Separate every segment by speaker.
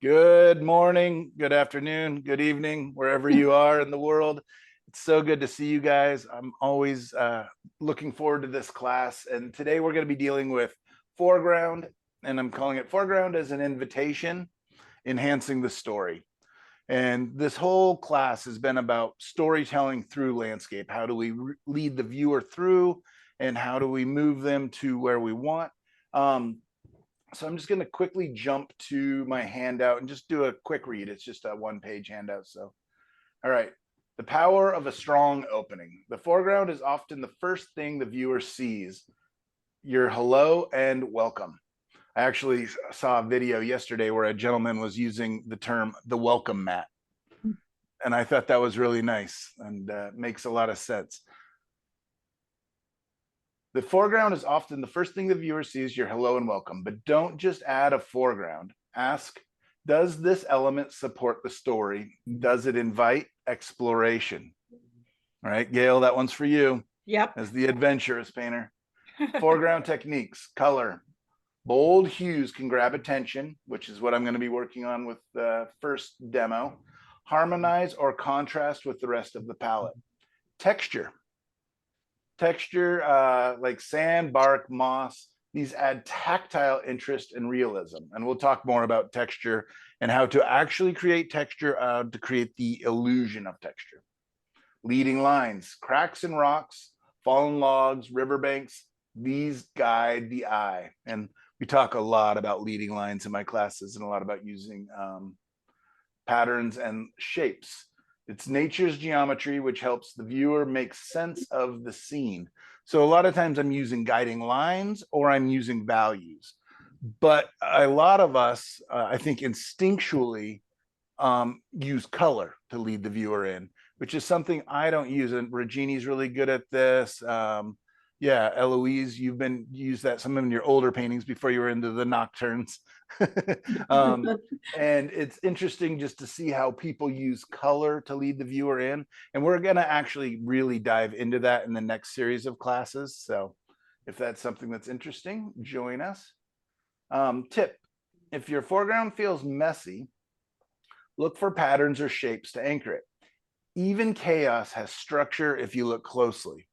Speaker 1: Good morning, good afternoon, good evening, wherever you are in the world. It's so good to see you guys. I'm always looking forward to this class. And today we're going to be dealing with foreground, and I'm calling it foreground as an invitation, enhancing the story. And this whole class has been about storytelling through landscape. How do we lead the viewer through, and how do we move them to where we want? So I'm just going to quickly jump to my handout and just do a quick read. It's just a one-page handout. So, all right. The power of a strong opening. The foreground is often the first thing the viewer sees. Your hello and welcome. I actually saw a video yesterday where a gentleman was using the term the welcome mat. And I thought that was really nice and makes a lot of sense. The foreground is often the first thing the viewer sees, your hello and welcome, but don't just add a foreground. Ask, does this element support the story? Does it invite exploration? All right, Gail, that one's for you.
Speaker 2: Yep.
Speaker 1: As the adventurous painter. Foreground techniques, color. Bold hues can grab attention, which is what I'm going to be working on with the first demo. Harmonize or contrast with the rest of the palette. Texture. Like sand, bark, moss, these add tactile interest and realism. And we'll talk more about texture and how to actually create texture to create the illusion of texture. Leading lines, cracks in rocks, fallen logs, riverbanks, these guide the eye. And we talk a lot about leading lines in my classes and a lot about using patterns and shapes. It's nature's geometry, which helps the viewer make sense of the scene. So a lot of times I'm using guiding lines or I'm using values. But a lot of us, I think, instinctually use color to lead the viewer in, which is something I don't use. And Regini's really good at this. Yeah, Eloise, you've been used that some in your older paintings before you were into the nocturnes. And it's interesting just to see how people use color to lead the viewer in. And we're going to actually really dive into that in the next series of classes. So if that's something that's interesting, join us. Tip, if your foreground feels messy, look for patterns or shapes to anchor it. Even chaos has structure if you look closely.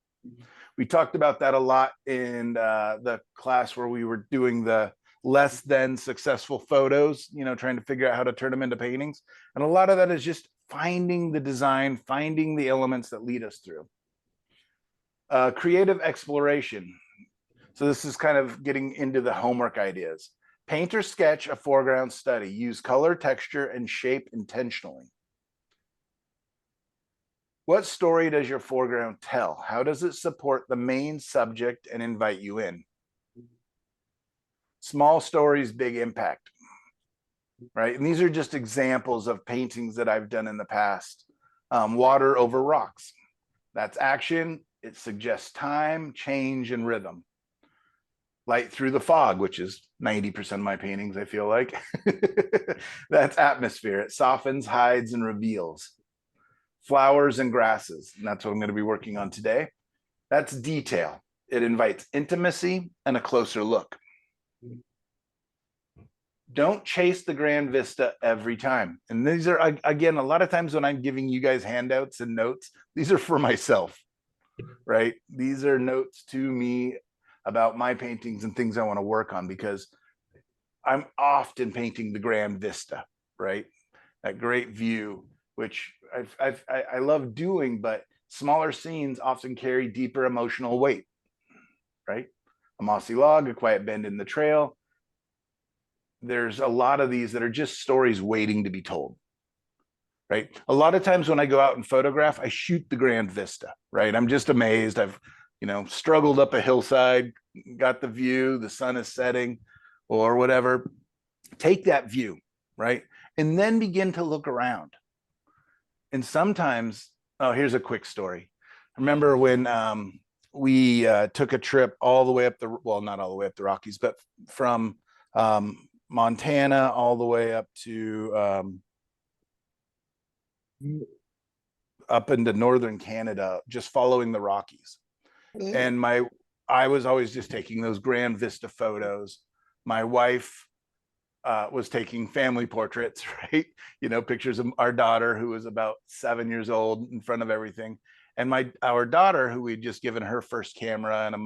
Speaker 1: We talked about that a lot in the class where we were doing the less than successful photos, trying to figure out how to turn them into paintings. And a lot of that is just finding the design, finding the elements that lead us through. Creative exploration. So this is kind of getting into the homework ideas. Paint or sketch a foreground study. Use color, texture, and shape intentionally. What story does your foreground tell? How does it support the main subject and invite you in? Small stories, big impact, right? And these are just examples of paintings that I've done in the past. Water over rocks. That's action. It suggests time, change, and rhythm. Light through the fog, which is 90% of my paintings, I feel like. That's atmosphere. It softens, hides, and reveals. Flowers and grasses, and that's what I'm going to be working on today. That's detail. It invites intimacy and a closer look. Don't chase the grand vista every time. And these are, again, a lot of times when I'm giving you guys handouts and notes, these are for myself, right? These are notes to me about my paintings and things I want to work on, because I'm often painting the grand vista, right? That great view, which I love doing, but smaller scenes often carry deeper emotional weight, right? A mossy log, a quiet bend in the trail. There's a lot of these that are just stories waiting to be told, right? A lot of times when I go out and photograph, I shoot the grand vista, right? I'm just amazed. I've, struggled up a hillside, got the view, the sun is setting or whatever. Take that view, right? And then begin to look around. And sometimes, here's a quick story. I remember when we took a trip all the way up not all the way up the Rockies, but from Montana all the way up to up into northern Canada, just following the Rockies. And I was always just taking those grand vista photos. My wife was taking family portraits, right? You know, pictures of our daughter, who was about 7 years old, in front of everything. And our daughter, who we'd just given her first camera and a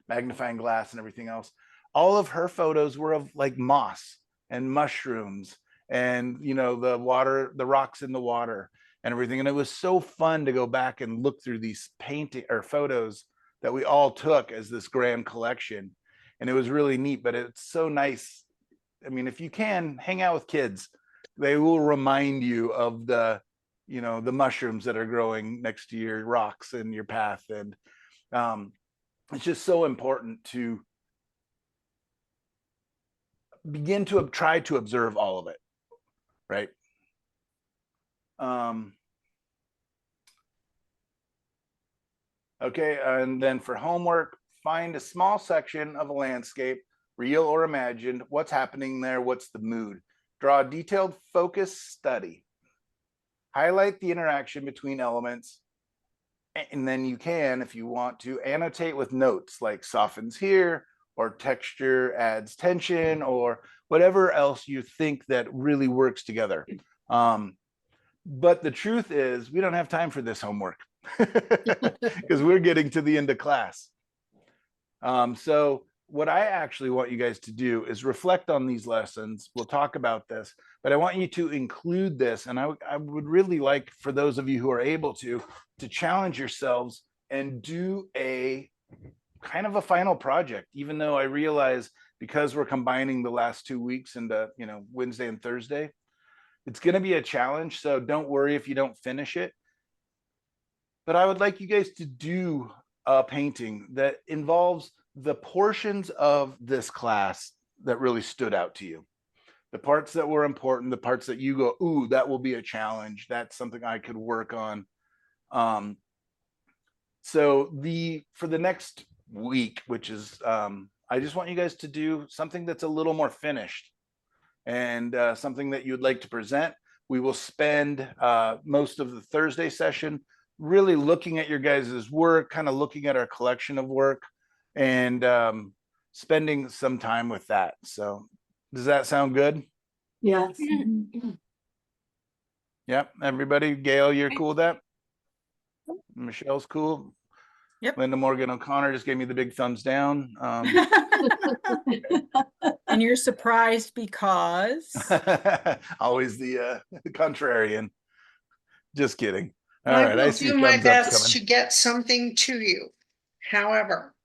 Speaker 1: magnifying glass and everything else, all of her photos were of like moss and mushrooms and, you know, the rocks in the water and everything. And it was so fun to go back and look through these painting or photos that we all took as this grand collection. And it was really neat, but it's so nice. I mean, if you can hang out with kids, they will remind you of the, you know, the mushrooms that are growing next to your rocks and your path. And it's just so important to begin to try to observe all of it, right? Okay, and then for homework, find a small section of a landscape, real or imagined. What's happening there? What's the mood? Draw a detailed focus study. Highlight the interaction between elements. And then you can, if you want to, annotate with notes like softens here, or texture adds tension, or whatever else you think that really works together. But the truth is, we don't have time for this homework because we're getting to the end of class. So what I actually want you guys to do is reflect on these lessons. We'll talk about this, but I want you to include this. And I would really like for those of you who are able to challenge yourselves and do a kind of a final project, even though I realize because we're combining the last 2 weeks into, you know, Wednesday and Thursday, it's going to be a challenge. So don't worry if you don't finish it. But I would like you guys to do a painting that involves the portions of this class that really stood out to you. The parts that were important, the parts that you go, ooh, that will be a challenge. That's something I could work on. So for the next week, which is, I just want you guys to do something that's a little more finished and something that you'd like to present. We will spend most of the Thursday session really looking at your guys' work, kind of looking at our collection of work, and spending some time with that. So does that sound good?
Speaker 2: Yes.
Speaker 1: Yep. Everybody, Gail, you're cool with that? Michelle's cool.
Speaker 3: Yep.
Speaker 1: Linda Morgan O'Connor just gave me the big thumbs down.
Speaker 3: And you're surprised because
Speaker 1: Always the contrarian. Just kidding. All
Speaker 4: I
Speaker 1: right,
Speaker 4: will
Speaker 1: I see
Speaker 4: do my
Speaker 1: thumbs up
Speaker 4: best
Speaker 1: coming.
Speaker 4: to get something to you. However,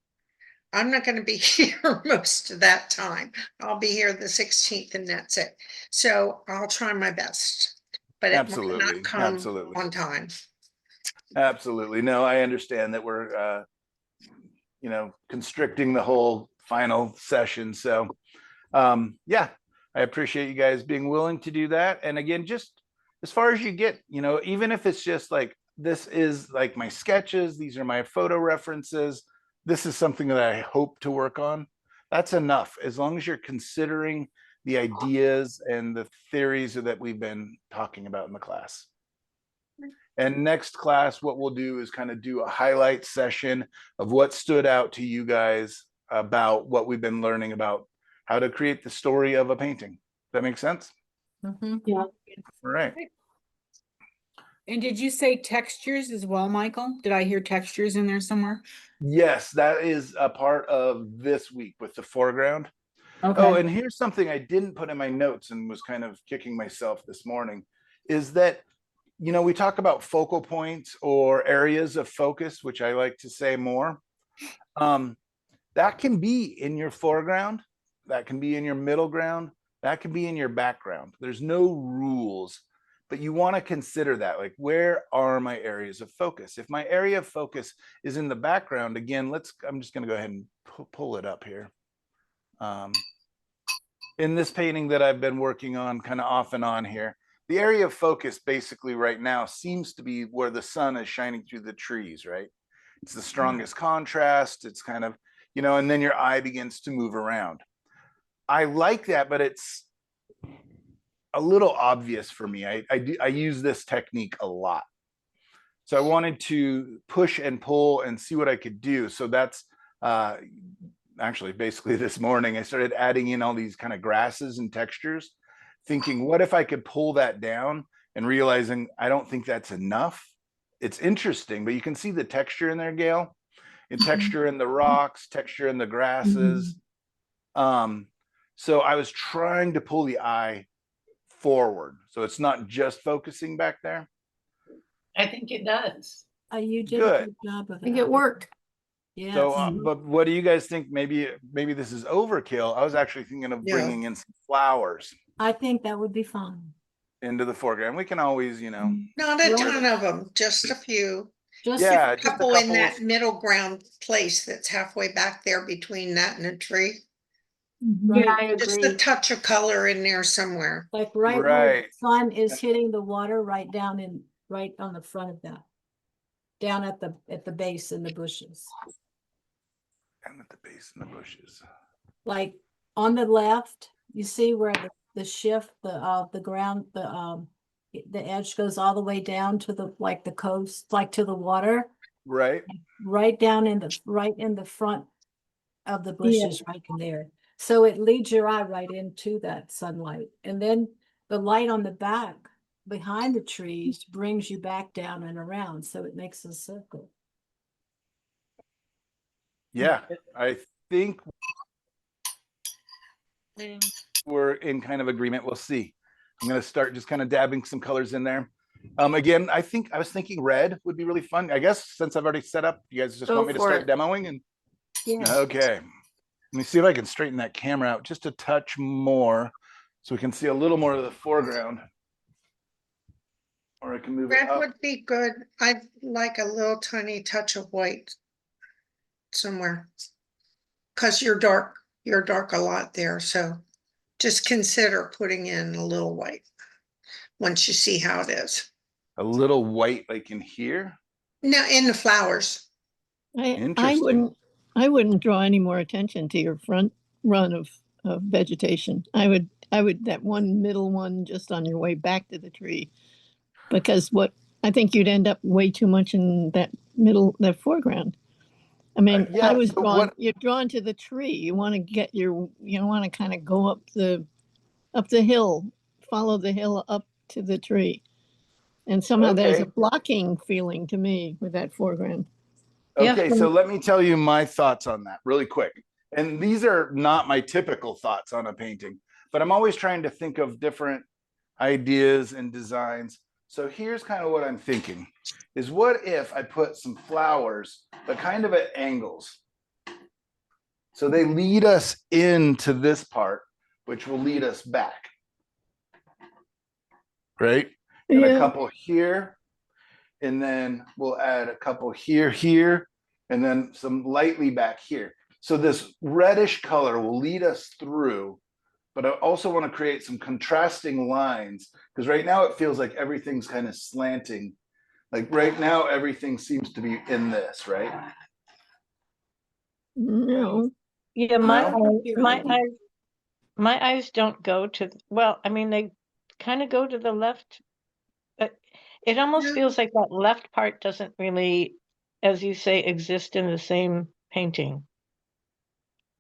Speaker 4: I'm not going to be here most of that time. I'll be here the 16th and that's it. So I'll try my best, but it might
Speaker 1: Absolutely,
Speaker 4: not come
Speaker 1: absolutely.
Speaker 4: on time.
Speaker 1: Absolutely. No, I understand that we're, you know, constricting the whole final session. So, yeah, I appreciate you guys being willing to do that. And again, just as far as you get, you know, even if it's just like, this is like my sketches, these are my photo references, this is something that I hope to work on. That's enough. As long as you're considering the ideas and the theories that we've been talking about in the class. And next class, what we'll do is kind of do a highlight session of what stood out to you guys about what we've been learning about how to create the story of a painting. Does that make sense?
Speaker 2: Yeah.
Speaker 1: All right.
Speaker 3: And did you say textures as well, Michael? Did I hear textures in there somewhere?
Speaker 1: Yes, that is a part of this week with the foreground.
Speaker 3: Okay.
Speaker 1: Oh, and here's something I didn't put in my notes and was kind of kicking myself this morning, is that, you know, we talk about focal points or areas of focus, which I like to say more. That can be in your foreground, that can be in your middle ground, that can be in your background. There's no rules, but you want to consider that, like, where are my areas of focus? If my area of focus is in the background, again, I'm just going to go ahead and pull it up here. In this painting that I've been working on kind of off and on here, the area of focus basically right now seems to be where the sun is shining through the trees, right? It's the strongest contrast. It's kind of, you know, and then your eye begins to move around. I like that, but it's a little obvious for me. I use this technique a lot. So I wanted to push and pull and see what I could do. So that's actually basically this morning, I started adding in all these kind of grasses and textures, thinking, what if I could pull that down, and realizing I don't think that's enough. It's interesting, but you can see the texture in there, Gail, and texture in the rocks, texture in the grasses. So I was trying to pull the eye forward, so it's not just focusing back there.
Speaker 5: I think it does.
Speaker 2: You did a
Speaker 1: Good.
Speaker 2: good job of
Speaker 6: I think
Speaker 2: that.
Speaker 6: it worked.
Speaker 2: Yes.
Speaker 1: So, but what do you guys think? Maybe this is overkill. I was actually thinking of
Speaker 4: Yeah.
Speaker 1: bringing in some flowers
Speaker 2: I think that would be fine.
Speaker 1: into the foreground. We can always,
Speaker 4: Not a
Speaker 2: Right.
Speaker 4: ton of them, just a few.
Speaker 2: Just
Speaker 1: yeah,
Speaker 4: A
Speaker 1: just a
Speaker 4: couple in
Speaker 1: couple.
Speaker 4: that middle ground place that's halfway back there between that and a tree.
Speaker 2: right,
Speaker 6: Yeah, I
Speaker 4: Just
Speaker 6: agree.
Speaker 4: a touch of color in there somewhere.
Speaker 2: like right where
Speaker 1: Right.
Speaker 2: the sun is hitting the water, right down in, right on the front of that. Down at the base in the bushes.
Speaker 1: And at the base in the bushes.
Speaker 2: Like on the left, you see where the shift, the ground, the edge goes all the way down to the, like the coast, like to the water,
Speaker 1: Right.
Speaker 2: right down in the front of the bushes, right in there. So it leads your eye right into that sunlight. And then the light on the back behind the trees brings you back down and around. So it makes a circle.
Speaker 1: Yeah, I think we're in kind of agreement. We'll see. I'm going to start just kind of dabbing some colors in there. Again, I was thinking red would be really fun. I guess since I've already set up, you guys just
Speaker 6: Go
Speaker 1: want me to
Speaker 6: for
Speaker 1: start
Speaker 6: it.
Speaker 1: demoing? And
Speaker 2: Yeah.
Speaker 1: okay, let me see if I can straighten that camera out just a touch more so we can see a little more of the foreground. Or I can move it
Speaker 4: Red
Speaker 1: up.
Speaker 4: would be good. I'd like a little tiny touch of white somewhere. Cause you're dark a lot there, so just consider putting in a little white once you see how it is.
Speaker 1: A little white like in here.
Speaker 4: Now in the flowers.
Speaker 1: Interesting.
Speaker 6: I wouldn't draw any more attention to your front run of vegetation. I would that one middle one just on your way back to the tree, because I think you'd end up way too much in that foreground. I mean,
Speaker 1: yeah, so
Speaker 6: you're drawn to the tree. You want to kind of go up the hill, follow the hill up to the tree. And somehow there's a
Speaker 1: Okay.
Speaker 6: blocking feeling to me with that foreground.
Speaker 1: Okay,
Speaker 5: Yeah.
Speaker 1: so let me tell you my thoughts on that really quick. And these are not my typical thoughts on a painting, but I'm always trying to think of different ideas and designs. So here's kind of what I'm thinking is, what if I put some flowers, but kind of at angles? So they lead us into this part, which will lead us back. Right? And a couple here. And then we'll add a couple here, and then some lightly back here. So this reddish color will lead us through, but I also want to create some contrasting lines, because right now it feels like everything's kind of slanting. Like right now, everything seems to be in this, right?
Speaker 6: No.
Speaker 5: Yeah,
Speaker 1: No?
Speaker 5: my eyes don't go to, well, I mean, they kind of go to the left, but it almost
Speaker 4: Yeah.
Speaker 5: feels like that left part doesn't really, as you say, exist in the same painting.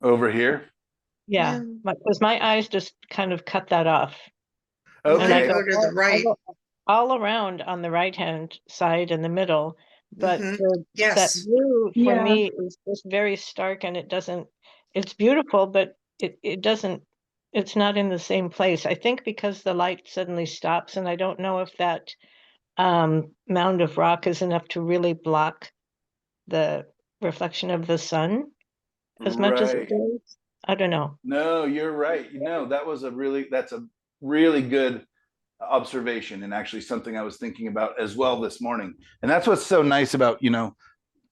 Speaker 1: Over here.
Speaker 5: Yeah, because my eyes just kind of cut that off. And I
Speaker 1: Okay.
Speaker 4: Go to the right.
Speaker 5: go all around on the right-hand side in the middle, but
Speaker 4: Mhm.
Speaker 5: that
Speaker 4: Yes.
Speaker 5: blue for
Speaker 6: Yeah.
Speaker 5: me is just very stark, and it's beautiful, but it doesn't, it's not in the same place. I think because the light suddenly stops, and I don't know if that mound of rock is enough to really block the reflection of the sun as much as it
Speaker 1: Right.
Speaker 5: does. I don't know.
Speaker 1: No, you're right. That's a really good observation, and actually something I was thinking about as well this morning. And that's what's so nice about,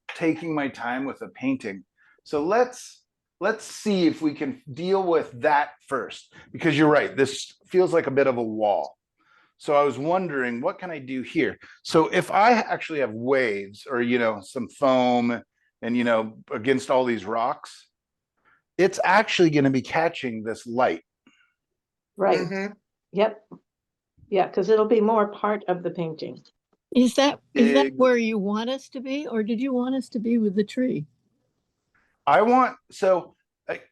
Speaker 1: taking my time with a painting. So let's see if we can deal with that first, because you're right, this feels like a bit of a wall. So I was wondering, what can I do here? So if I actually have waves or, some foam and, against all these rocks, it's actually going to be catching this light.
Speaker 5: Right.
Speaker 4: Mhm.
Speaker 5: Yep. Yeah, because it'll be more part of the painting.
Speaker 6: Is that
Speaker 1: Big-
Speaker 6: where you want us to be, or did you want us to be with the tree?
Speaker 1: So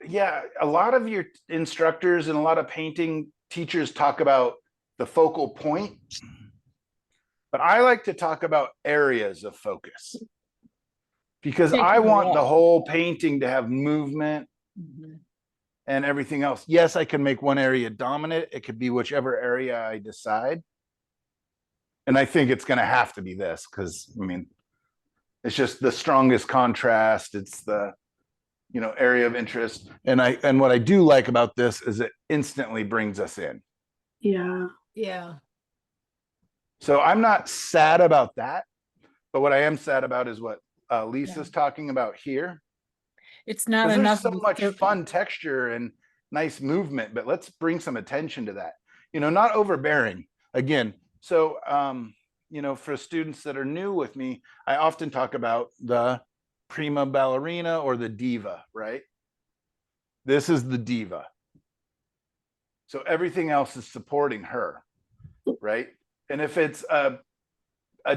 Speaker 1: Yeah, a lot of your instructors and a lot of painting teachers talk about the focal point, but I like to talk about areas of focus because I want the whole painting to have movement and everything else. Yes, I can make one area dominant. It could be whichever area I decide. And I think it's going to have to be this because, I mean, it's just the strongest contrast. It's the, you know, area of interest. And what I do like about this is it instantly brings us in.
Speaker 7: Yeah.
Speaker 2: Yeah.
Speaker 1: So I'm not sad about that, but what I am sad about is what Lisa's talking about here.
Speaker 3: It's not
Speaker 1: Because
Speaker 3: enough.
Speaker 1: there's so much fun texture and nice movement, but let's bring some attention to that. You know, not overbearing. Again, so you know, for students that are new with me, I often talk about the prima ballerina or the diva, right? This is the diva. So everything else is supporting her, right? And if it's a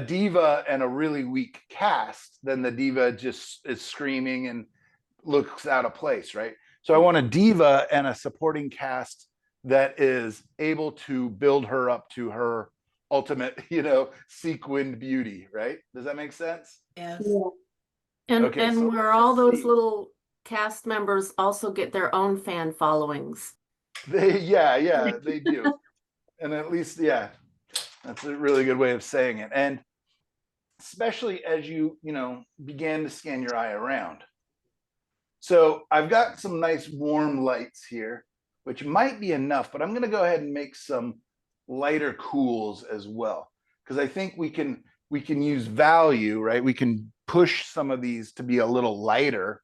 Speaker 1: diva and a really weak cast, then the diva just is screaming and looks out of place, right? So I want a diva and a supporting cast that is able to build her up to her ultimate, you know, sequined beauty, right? Does that make sense?
Speaker 2: Yes.
Speaker 7: And
Speaker 1: Okay, so
Speaker 7: where
Speaker 1: let's
Speaker 7: all
Speaker 1: just
Speaker 7: those
Speaker 1: see.
Speaker 7: little cast members also get their own fan followings.
Speaker 1: Yeah, they do. And at least, yeah, that's a really good way of saying it. And especially as you know, began to scan your eye around. So I've got some nice warm lights here, which might be enough, but I'm going to go ahead and make some lighter cools as well, because I think we can use value, right? We can push some of these to be a little lighter,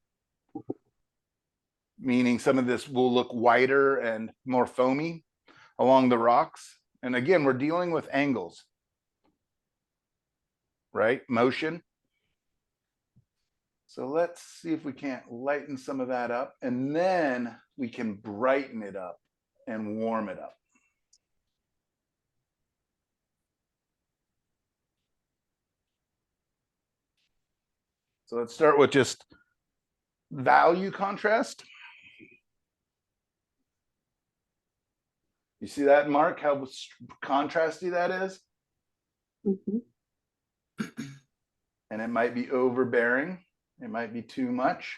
Speaker 1: meaning some of this will look whiter and more foamy along the rocks. And again, we're dealing with angles, right? Motion. So let's see if we can't lighten some of that up, and then we can brighten it up and warm it up. So let's start with just value contrast. You see that, Mark, how contrasty that is?
Speaker 7: Mhm.
Speaker 1: And it might be overbearing. It might be too much.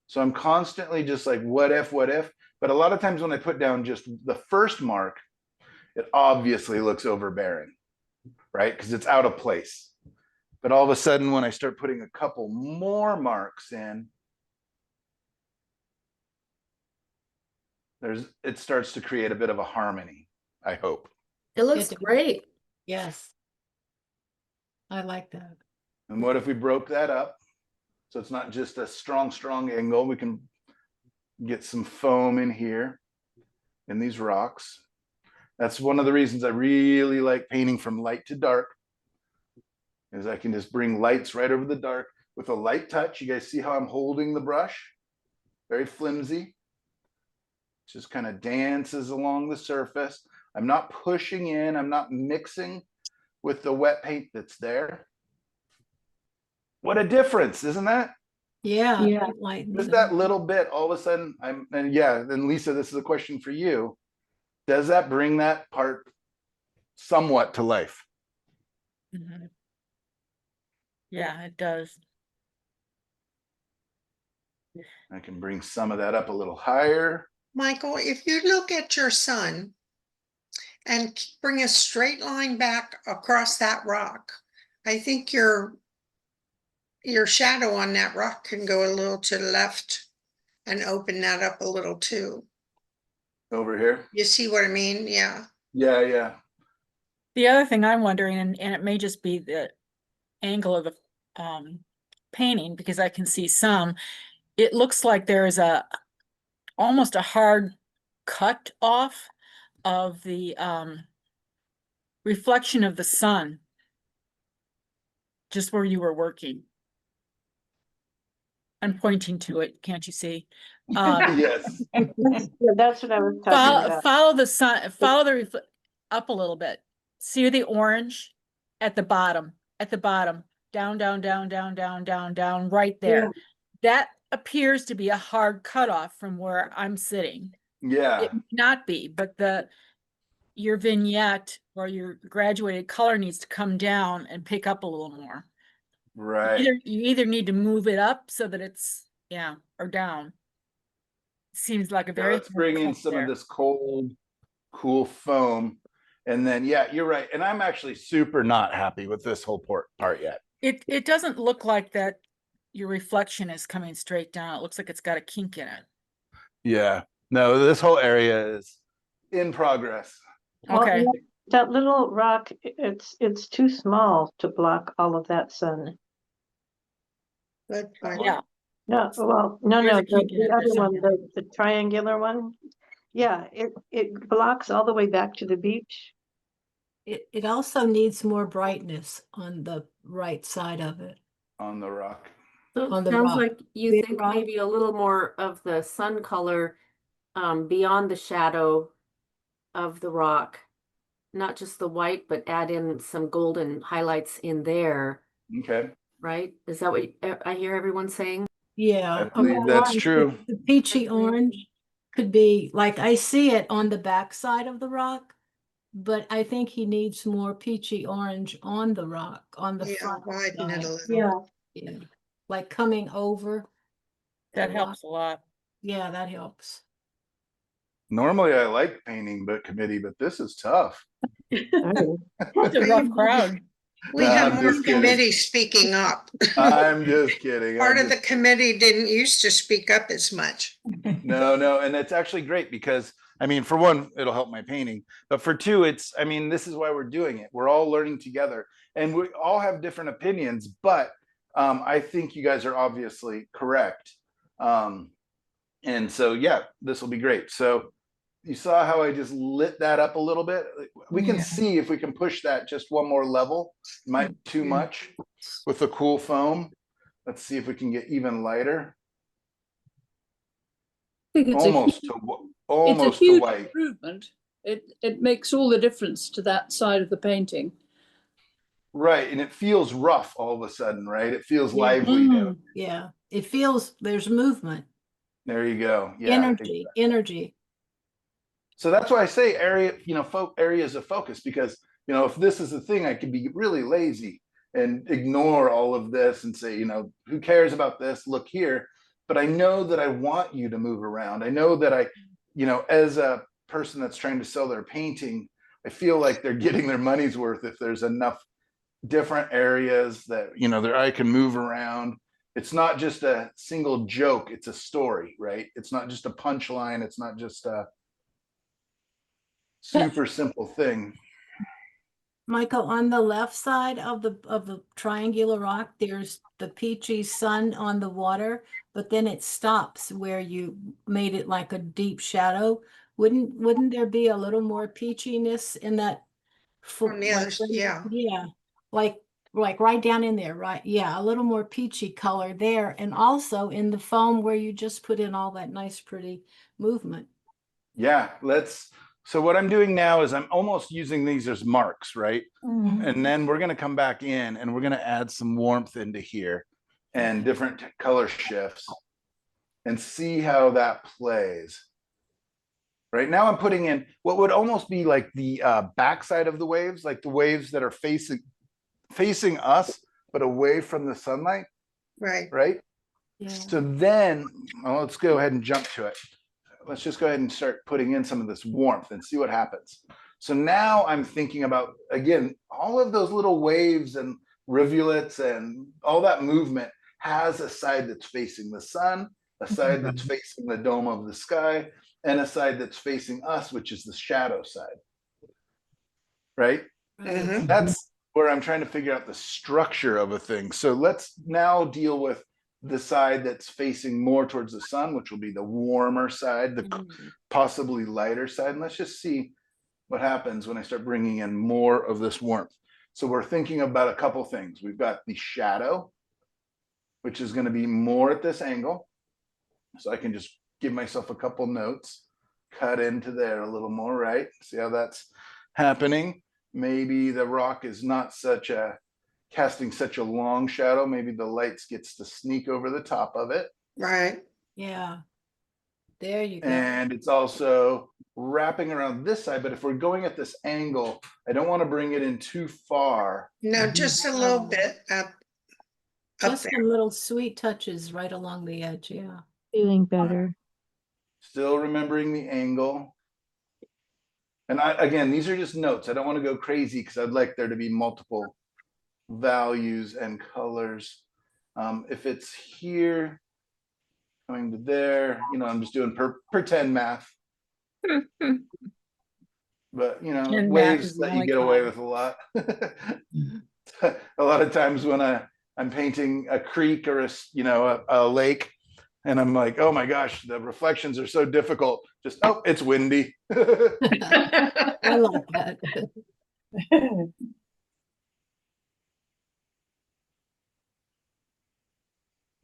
Speaker 1: So I'm constantly just like, what if? But a lot of times when I put down just the first mark, it obviously looks overbearing, right? Because it's out of place. But all of a sudden, when I start putting a couple more marks in, it starts to create a bit of a harmony, I hope.
Speaker 7: It looks
Speaker 2: It-
Speaker 7: great.
Speaker 2: Yes. I like that.
Speaker 1: And what if we broke that up? So it's not just a strong angle. We can get some foam in here in these rocks. That's one of the reasons I really like painting from light to dark, is I can just bring lights right over the dark with a light touch. You guys see how I'm holding the brush? Very flimsy. Just kind of dances along the surface. I'm not pushing in. I'm not mixing with the wet paint that's there. What a difference, isn't that?
Speaker 2: Yeah.
Speaker 7: Yeah.
Speaker 2: it lightens
Speaker 1: Just
Speaker 2: it
Speaker 1: that
Speaker 2: up.
Speaker 1: little bit, all of a sudden, and yeah, then Lisa, this is a question for you. Does that bring that part somewhat to life?
Speaker 3: Mhm. Yeah, it does.
Speaker 1: I can bring some of that up a little higher.
Speaker 4: Michael, if you look at your sun and bring a straight line back across that rock, I think your shadow on that rock can go a little to the left and open that up a little too.
Speaker 1: Over here.
Speaker 4: You see what I mean? Yeah.
Speaker 1: Yeah.
Speaker 3: The other thing I'm wondering, and it may just be the angle of the painting, because I can see some, it looks like there is almost a hard cut off of the reflection of the sun just where you were working. I'm pointing to it, can't you see?
Speaker 1: Yes.
Speaker 5: Yeah, that's what I was talking about.
Speaker 3: Follow the sun, follow the up a little bit. See the orange at the bottom, down, right there. appears to be a hard cutoff from where I'm sitting.
Speaker 1: Yeah,
Speaker 3: It may not be, but your vignette or your graduated color needs to come down and pick up a little more.
Speaker 1: right.
Speaker 3: You either need to move it up so that it's, yeah, or down. Seems like a
Speaker 1: Yeah,
Speaker 3: very
Speaker 1: let's
Speaker 3: hard
Speaker 1: bring in
Speaker 3: cut
Speaker 1: some of
Speaker 3: there.
Speaker 1: this cold, cool foam. And then, yeah, you're right. And I'm actually super not happy with this whole part yet.
Speaker 3: It doesn't look like that your reflection is coming straight down. It looks like it's got a kink in it.
Speaker 1: Yeah, no, this whole area is in progress.
Speaker 5: Well,
Speaker 3: Okay.
Speaker 5: that little rock, it's too small to block all of that sun.
Speaker 4: Good point.
Speaker 3: Yeah.
Speaker 5: No, well, no,
Speaker 3: There's
Speaker 5: no,
Speaker 3: a kink in
Speaker 5: the
Speaker 3: it,
Speaker 5: other
Speaker 3: there's
Speaker 5: one,
Speaker 3: something.
Speaker 5: the triangular one. Yeah, it blocks all the way back to the beach.
Speaker 2: It also needs more brightness on the right side of it.
Speaker 1: On the rock.
Speaker 7: So
Speaker 2: On
Speaker 7: it
Speaker 2: the
Speaker 7: sounds
Speaker 2: rock.
Speaker 7: like you
Speaker 2: Big
Speaker 7: think
Speaker 2: rock.
Speaker 7: maybe a little more of the sun color beyond the shadow of the rock. Not just the white, but add in some golden highlights in there,
Speaker 1: Okay,
Speaker 7: right? Is that what I hear everyone saying?
Speaker 2: Yeah.
Speaker 1: I
Speaker 2: a
Speaker 1: believe
Speaker 2: more
Speaker 1: that's
Speaker 2: orange.
Speaker 1: true.
Speaker 2: The peachy orange could be, like, I see it on the back side of the rock, but I think he needs more peachy orange on the rock, on the
Speaker 4: Yeah,
Speaker 2: front
Speaker 4: widen it
Speaker 2: side.
Speaker 4: a little.
Speaker 5: Yeah,
Speaker 2: Yeah, like coming over.
Speaker 3: That
Speaker 2: the
Speaker 3: helps
Speaker 2: rock.
Speaker 3: a lot.
Speaker 2: Yeah, that helps.
Speaker 1: Normally I like painting but committee, but this is tough.
Speaker 3: It's a rough crowd.
Speaker 4: We
Speaker 1: No,
Speaker 4: have
Speaker 1: I'm
Speaker 4: more
Speaker 1: just kidding.
Speaker 4: committee speaking up.
Speaker 1: I'm just kidding.
Speaker 4: Part
Speaker 1: I'm
Speaker 4: of the
Speaker 1: just-
Speaker 4: committee didn't used to speak up as much.
Speaker 1: No, and it's actually great because I mean, for one, it'll help my painting, but for two, it's, I mean, this is why we're doing it. We're all learning together and we all have different opinions, but I think you guys are obviously correct. And so, yeah, this will be great. So you saw how I just lit that up a little bit. We can
Speaker 3: Yeah.
Speaker 1: see if we can push that just one more level. Might be too much with the cool foam. Let's see if we can get even lighter.
Speaker 8: I think it's
Speaker 1: Almost to
Speaker 8: it's a
Speaker 1: almost to
Speaker 8: huge
Speaker 1: white.
Speaker 8: improvement. It makes all the difference to that side of the painting.
Speaker 1: Right, and it feels rough all of a sudden, right? It feels
Speaker 2: Yeah.
Speaker 1: lively now.
Speaker 2: Yeah, it feels there's movement,
Speaker 1: There you go. Yeah.
Speaker 2: energy.
Speaker 1: So that's why I say area, areas of focus, because if this is the thing, I could be really lazy and ignore all of this and say, who cares about this? Look here. But I know that I want you to move around. I know that as a person that's trying to sell their painting, I feel like they're getting their money's worth if there's enough different areas that their eye can move around. It's not just a single joke, it's a story, right? It's not just a punchline, it's not just a super simple thing.
Speaker 2: Michael, on the left side of the triangular rock, there's the peachy sun on the water, but then it stops where you made it like a deep shadow. Wouldn't there be a little more peachiness in that?
Speaker 4: On the other, yeah.
Speaker 2: Yeah, like right down in there, right? Yeah, a little more peachy color there, and also in the foam where you just put in all that nice, pretty movement.
Speaker 1: Yeah, so what I'm doing now is I'm almost using these as marks, right? And then we're going to come back in and we're going to add some warmth into here and different color shifts and see how that plays. Right now I'm putting in what would almost be like the backside of the waves, like the waves that are facing us, but away from the sunlight,
Speaker 4: Right.
Speaker 1: right?
Speaker 2: Yeah.
Speaker 1: So then, let's go ahead and jump to it. Let's just go ahead and start putting in some of this warmth and see what happens. So now I'm thinking about, again, all of those little waves and rivulets and all that movement has a side that's facing the sun, a side that's facing the dome of the sky, and a side that's facing us, which is the shadow side. Right?
Speaker 4: Mhm.
Speaker 1: That's where I'm trying to figure out the structure of a thing. So let's now deal with the side that's facing more towards the sun, which will be the warmer side, the possibly lighter side. And let's just see what happens when I start bringing in more of this warmth. So we're thinking about a couple things. We've got the shadow, which is going to be more at this angle. So I can just give myself a couple notes, cut into there a little more, right? See how that's happening? Maybe the rock is not casting such a long shadow. Maybe the lights gets to sneak over the top of it.
Speaker 4: Right.
Speaker 2: Yeah. There you go.
Speaker 1: And it's also wrapping around this side, but if we're going at this angle, I don't want to bring it in too far.
Speaker 4: No, just a little bit up
Speaker 2: Just
Speaker 4: there.
Speaker 2: some little sweet touches right along the edge. Yeah.
Speaker 6: Feeling better.
Speaker 1: Still remembering the angle. And again, these are just notes. I don't want to go crazy because I'd like there to be multiple values and colors. If it's here, coming to there, I'm just doing pretend math. But,
Speaker 3: And math
Speaker 1: ways
Speaker 3: is the
Speaker 1: that you
Speaker 3: only
Speaker 1: get away
Speaker 3: kind.
Speaker 1: with a lot. A lot of times when I'm painting a creek or a lake, and I'm like, oh my gosh, the reflections are so difficult. Just, oh, it's windy.
Speaker 2: I like that.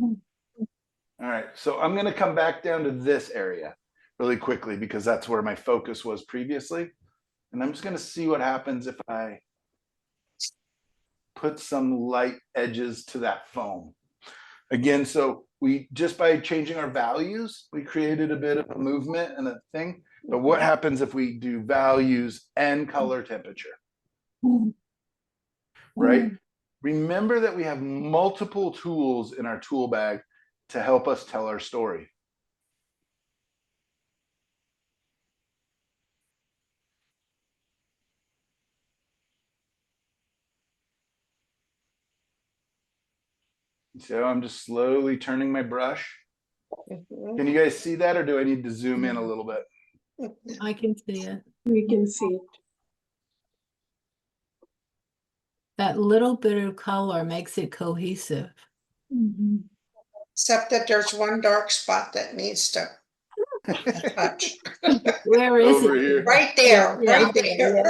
Speaker 1: All right, so I'm going to come back down to this area really quickly because that's where my focus was previously. And I'm just going to see what happens if I put some light edges to that foam. Again, so we just by changing our values, we created a bit of a movement and a thing. But what happens if we do values and color temperature? Right? Remember that we have multiple tools in our tool bag to help us tell our story. So I'm just slowly turning my brush. Can you guys see that, or do I need to zoom in a little bit?
Speaker 2: I can see it.
Speaker 9: We can see it.
Speaker 2: That little bit of color makes it cohesive.
Speaker 4: Except that there's one dark spot that needs to touch.
Speaker 2: Where is
Speaker 1: Over
Speaker 2: it?
Speaker 1: here.
Speaker 4: Right there,
Speaker 2: Yeah,
Speaker 4: right there.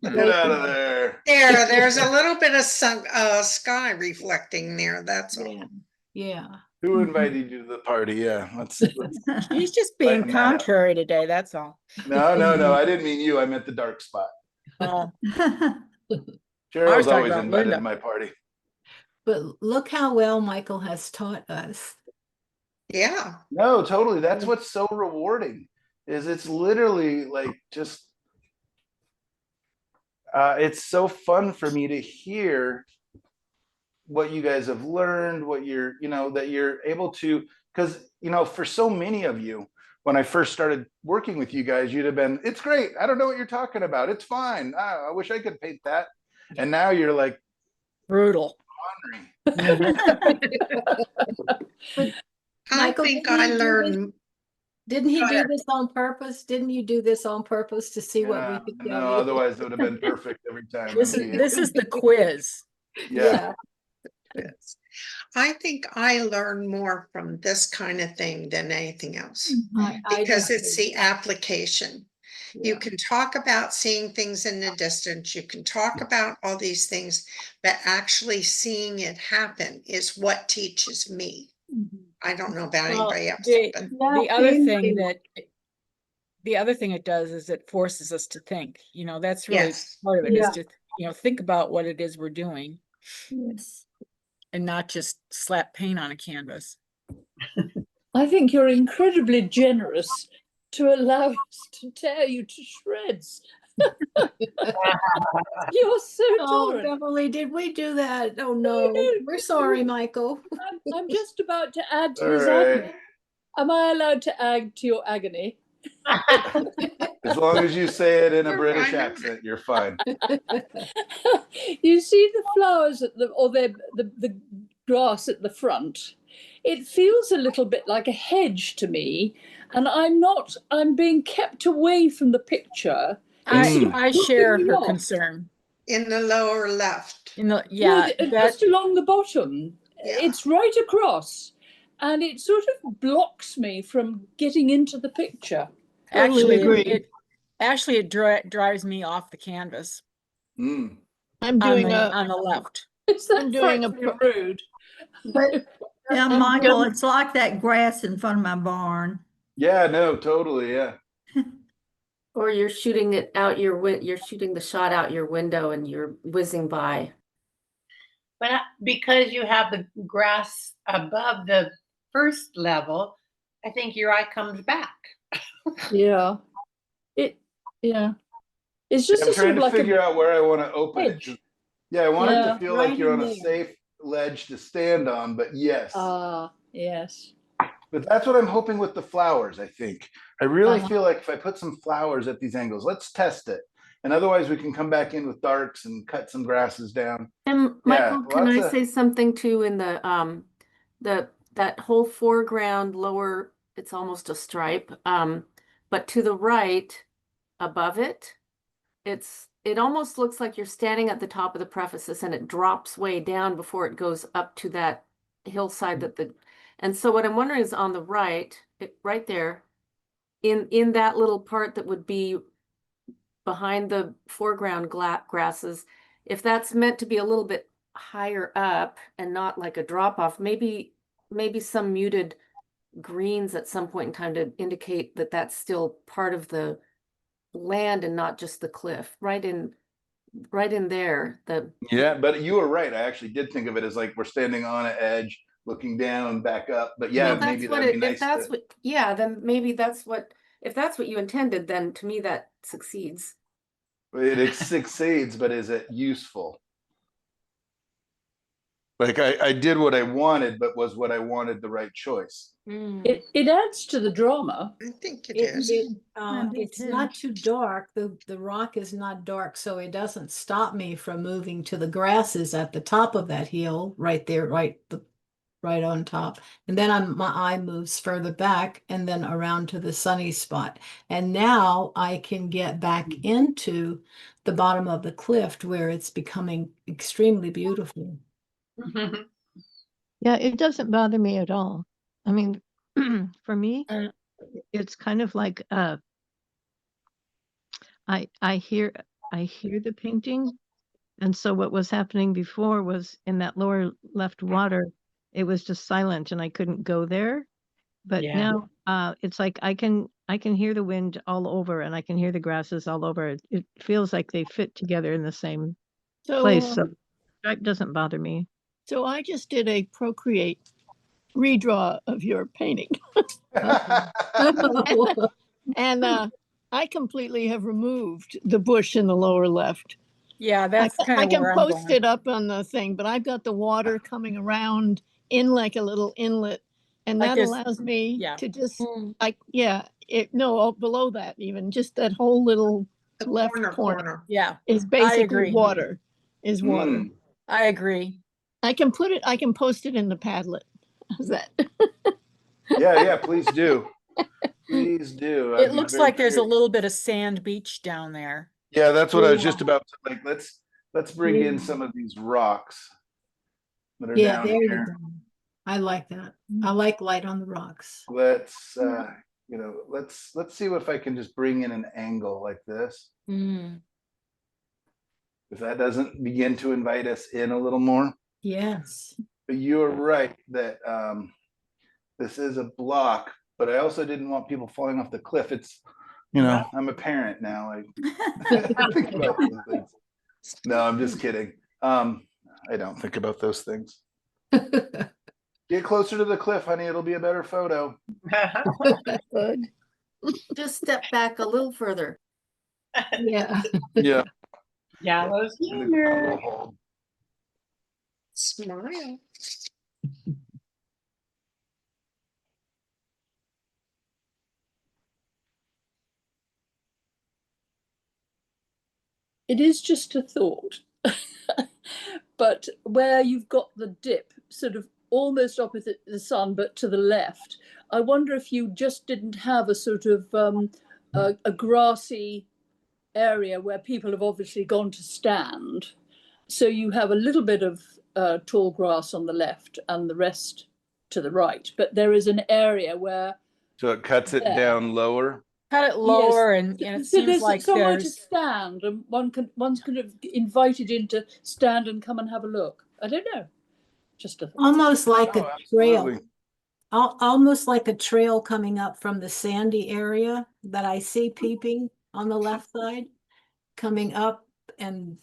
Speaker 1: Get out of there.
Speaker 4: There's a little bit of sky reflecting there, that's all.
Speaker 2: Yeah. Yeah.
Speaker 1: Who invited you to the party? Yeah, let's
Speaker 3: He's just being
Speaker 1: lighten that up.
Speaker 3: contrary today, that's all.
Speaker 1: No, I didn't mean you. I meant the dark spot.
Speaker 3: Oh,
Speaker 1: Cheryl's
Speaker 3: talking
Speaker 1: always
Speaker 3: about
Speaker 1: invited
Speaker 3: Linda.
Speaker 1: to my party.
Speaker 2: But look how well Michael has taught us.
Speaker 4: Yeah,
Speaker 1: No, totally. That's what's so rewarding, is it's literally like just it's so fun for me to hear what you guys have learned, what you're, that you're able to, because, for so many of you, when I first started working with you guys, you'd have been, it's great. I don't know what you're talking about. It's fine. I wish I could paint that. And now you're like,
Speaker 3: brutal.
Speaker 1: honoring.
Speaker 4: I
Speaker 2: Michael,
Speaker 4: think
Speaker 2: didn't
Speaker 4: I
Speaker 2: you do this?
Speaker 4: learned,
Speaker 2: Didn't he
Speaker 4: Go
Speaker 2: do
Speaker 4: ahead.
Speaker 2: this on purpose? Didn't you do this on purpose to see what we could tell
Speaker 1: No,
Speaker 2: you?
Speaker 1: otherwise it would have been perfect every time.
Speaker 3: This is the quiz.
Speaker 1: Yeah.
Speaker 4: yes. I think I learn more from this kind of thing than anything else,
Speaker 2: I
Speaker 4: because
Speaker 2: do
Speaker 4: it's
Speaker 2: too.
Speaker 4: the application. You
Speaker 2: Yeah.
Speaker 4: can talk about seeing things in the distance, you can talk about all these things, but actually seeing it happen is what teaches me. I don't know about
Speaker 3: Well,
Speaker 4: anybody else, but
Speaker 3: the other thing it does is it forces us to think, that's really
Speaker 4: yes.
Speaker 3: part of it,
Speaker 8: Yeah.
Speaker 3: is to, think about what it is we're doing
Speaker 8: Yes.
Speaker 3: and not just slap paint on a canvas.
Speaker 8: I think you're incredibly generous to allow us to tear you to shreds. You're so
Speaker 2: Oh,
Speaker 8: tolerant.
Speaker 2: Beverly, did we do that? Oh, no.
Speaker 8: no,
Speaker 2: We're sorry, Michael.
Speaker 8: I'm just about to add to
Speaker 1: All
Speaker 8: his
Speaker 1: right.
Speaker 8: agony. Am I allowed to add to your agony?
Speaker 1: As long as you say it in a
Speaker 4: You're
Speaker 1: British
Speaker 4: fine.
Speaker 1: accent, you're fine.
Speaker 8: You see the flowers or the grass at the front. It feels a little bit like a hedge to me, and I'm being kept away from the picture. It's sort of
Speaker 3: I share
Speaker 8: looking
Speaker 3: her
Speaker 8: off.
Speaker 3: concern.
Speaker 4: In the lower left.
Speaker 8: Well,
Speaker 3: That
Speaker 8: just along the bottom.
Speaker 4: Yeah.
Speaker 8: It's right across, and it sort of blocks me from getting into the picture.
Speaker 3: actually
Speaker 6: agree.
Speaker 3: it drives me off the canvas
Speaker 1: Mm.
Speaker 6: I'm doing
Speaker 3: on the left.
Speaker 8: Is that
Speaker 6: I'm doing a
Speaker 8: frightfully rude?
Speaker 9: But yeah,
Speaker 6: I'm
Speaker 9: Michael,
Speaker 6: gonna-
Speaker 9: it's like that grass in front of my barn.
Speaker 1: Yeah, no, totally. Yeah.
Speaker 7: Or you're shooting it out you're shooting the shot out your window and you're whizzing by.
Speaker 10: But because you have the grass above the first level, I think your eye comes back.
Speaker 8: Yeah. Yeah. It's just
Speaker 1: I'm
Speaker 8: a sort
Speaker 1: trying
Speaker 8: of
Speaker 1: to
Speaker 8: like
Speaker 1: figure
Speaker 8: a
Speaker 1: out where I want to open it.
Speaker 8: edge.
Speaker 1: Yeah, I want it
Speaker 8: Yeah,
Speaker 1: to feel
Speaker 2: right
Speaker 1: like you're
Speaker 2: in
Speaker 1: on a
Speaker 2: there.
Speaker 1: safe ledge to stand on, but yes.
Speaker 8: Yes.
Speaker 1: But that's what I'm hoping with the flowers, I think. I really
Speaker 8: Uh-huh.
Speaker 1: feel like if I put some flowers at these angles, let's test it. And otherwise we can come back in with darks and cut some grasses down.
Speaker 7: And
Speaker 1: Yeah,
Speaker 7: Michael, can
Speaker 1: lots
Speaker 7: I
Speaker 1: of-
Speaker 7: say something too in that whole foreground lower, it's almost a stripe. But to the right above it, it almost looks like you're standing at the top of the prefaces and it drops way down before it goes up to that hillside and so what I'm wondering is on the right, right there, in that little part that would be behind the foreground grasses, if that's meant to be a little bit higher up and not like a drop off, maybe some muted greens at some point in time to indicate that that's still part of the land and not just the cliff. Right in there.
Speaker 1: Yeah, but you were right. I actually did think of it as like we're standing on an edge, looking down, back up. But yeah,
Speaker 7: Well, that's
Speaker 1: maybe
Speaker 7: what
Speaker 1: that'd be
Speaker 7: if
Speaker 1: nice
Speaker 7: that's
Speaker 1: to.
Speaker 7: what, yeah, then maybe that's what, if that's what you intended, then to me that succeeds.
Speaker 1: It succeeds, but is it useful? Like I did what I wanted, but was what I wanted the right choice?
Speaker 8: It adds to the drama.
Speaker 4: I think it is.
Speaker 2: It's not too dark. The rock is not dark, so it doesn't stop me from moving to the grasses at the top of that hill, right there, right on top. And then my eye moves further back and then around to the sunny spot. And now I can get back into the bottom of the cliff where it's becoming extremely beautiful.
Speaker 6: Yeah, it doesn't bother me at all. I mean, for me, it's kind of like I hear the painting, and so what was happening before was in that lower left water, it was just silent and I couldn't go there. But
Speaker 10: Yeah.
Speaker 6: now it's like I can hear the wind all over and I can hear the grasses all over. It feels like they fit together in the same place. So that doesn't bother me. So I just did a Procreate redraw of your painting. And I completely have removed the bush in the lower left.
Speaker 3: Yeah, that's kind
Speaker 6: I
Speaker 3: of
Speaker 6: can
Speaker 3: where I'm
Speaker 6: post
Speaker 3: going.
Speaker 6: it up on the thing, but I've got the water coming around in like a little inlet, and
Speaker 3: Like
Speaker 6: that
Speaker 3: this-
Speaker 6: allows me
Speaker 3: yeah.
Speaker 6: to just below that, even just that whole little
Speaker 4: The
Speaker 6: left
Speaker 4: corner.
Speaker 6: corner
Speaker 3: Yeah,
Speaker 6: is basically
Speaker 3: agree.
Speaker 6: water. Is water.
Speaker 1: Mm.
Speaker 3: I agree.
Speaker 6: I can post it in the Padlet. How's that?
Speaker 1: Yeah, please do. Please do. I'd
Speaker 3: It
Speaker 1: be
Speaker 3: looks
Speaker 1: very
Speaker 3: like there's a
Speaker 1: curious.
Speaker 3: little bit of sand beach down there.
Speaker 1: Yeah, that's what I was
Speaker 2: Yeah.
Speaker 1: just about to like. Let's bring in
Speaker 2: Yeah.
Speaker 1: some of these rocks that are
Speaker 2: Yeah,
Speaker 1: down
Speaker 2: there you
Speaker 1: here.
Speaker 2: go. I like that. I like light on the rocks.
Speaker 1: Let's let's see if I can just bring in an angle like this. If that doesn't begin to invite us in a little more.
Speaker 2: Yes.
Speaker 1: But you're right that this is a block, but I also didn't want people falling off the cliff. It's, I'm a parent now. I think about those things. No, I'm just kidding. I don't think about those things. Get closer to the cliff, honey. It'll be a better photo.
Speaker 6: Good.
Speaker 7: Just step back a little further.
Speaker 2: Yeah.
Speaker 1: Yeah.
Speaker 10: Gallows humor.
Speaker 4: Smile.
Speaker 8: It is just a thought. But where you've got the dip sort of almost opposite the sun, but to the left, I wonder if you just didn't have a sort of a grassy area where people have obviously gone to stand. So you have a little bit of tall grass on the left and the rest to the right. But there is an area where
Speaker 1: So it cuts it down lower.
Speaker 3: Cut it lower, and it
Speaker 8: so
Speaker 3: seems
Speaker 8: there's
Speaker 3: like
Speaker 8: somewhere to
Speaker 3: there's
Speaker 8: stand, and one's kind of invited in to stand and come and have a look. I don't know. Just a thought.
Speaker 2: Almost like
Speaker 1: Oh,
Speaker 2: a trail.
Speaker 1: absolutely.
Speaker 2: Almost like a trail coming up from the sandy area that I see peeping on the left side, coming up, and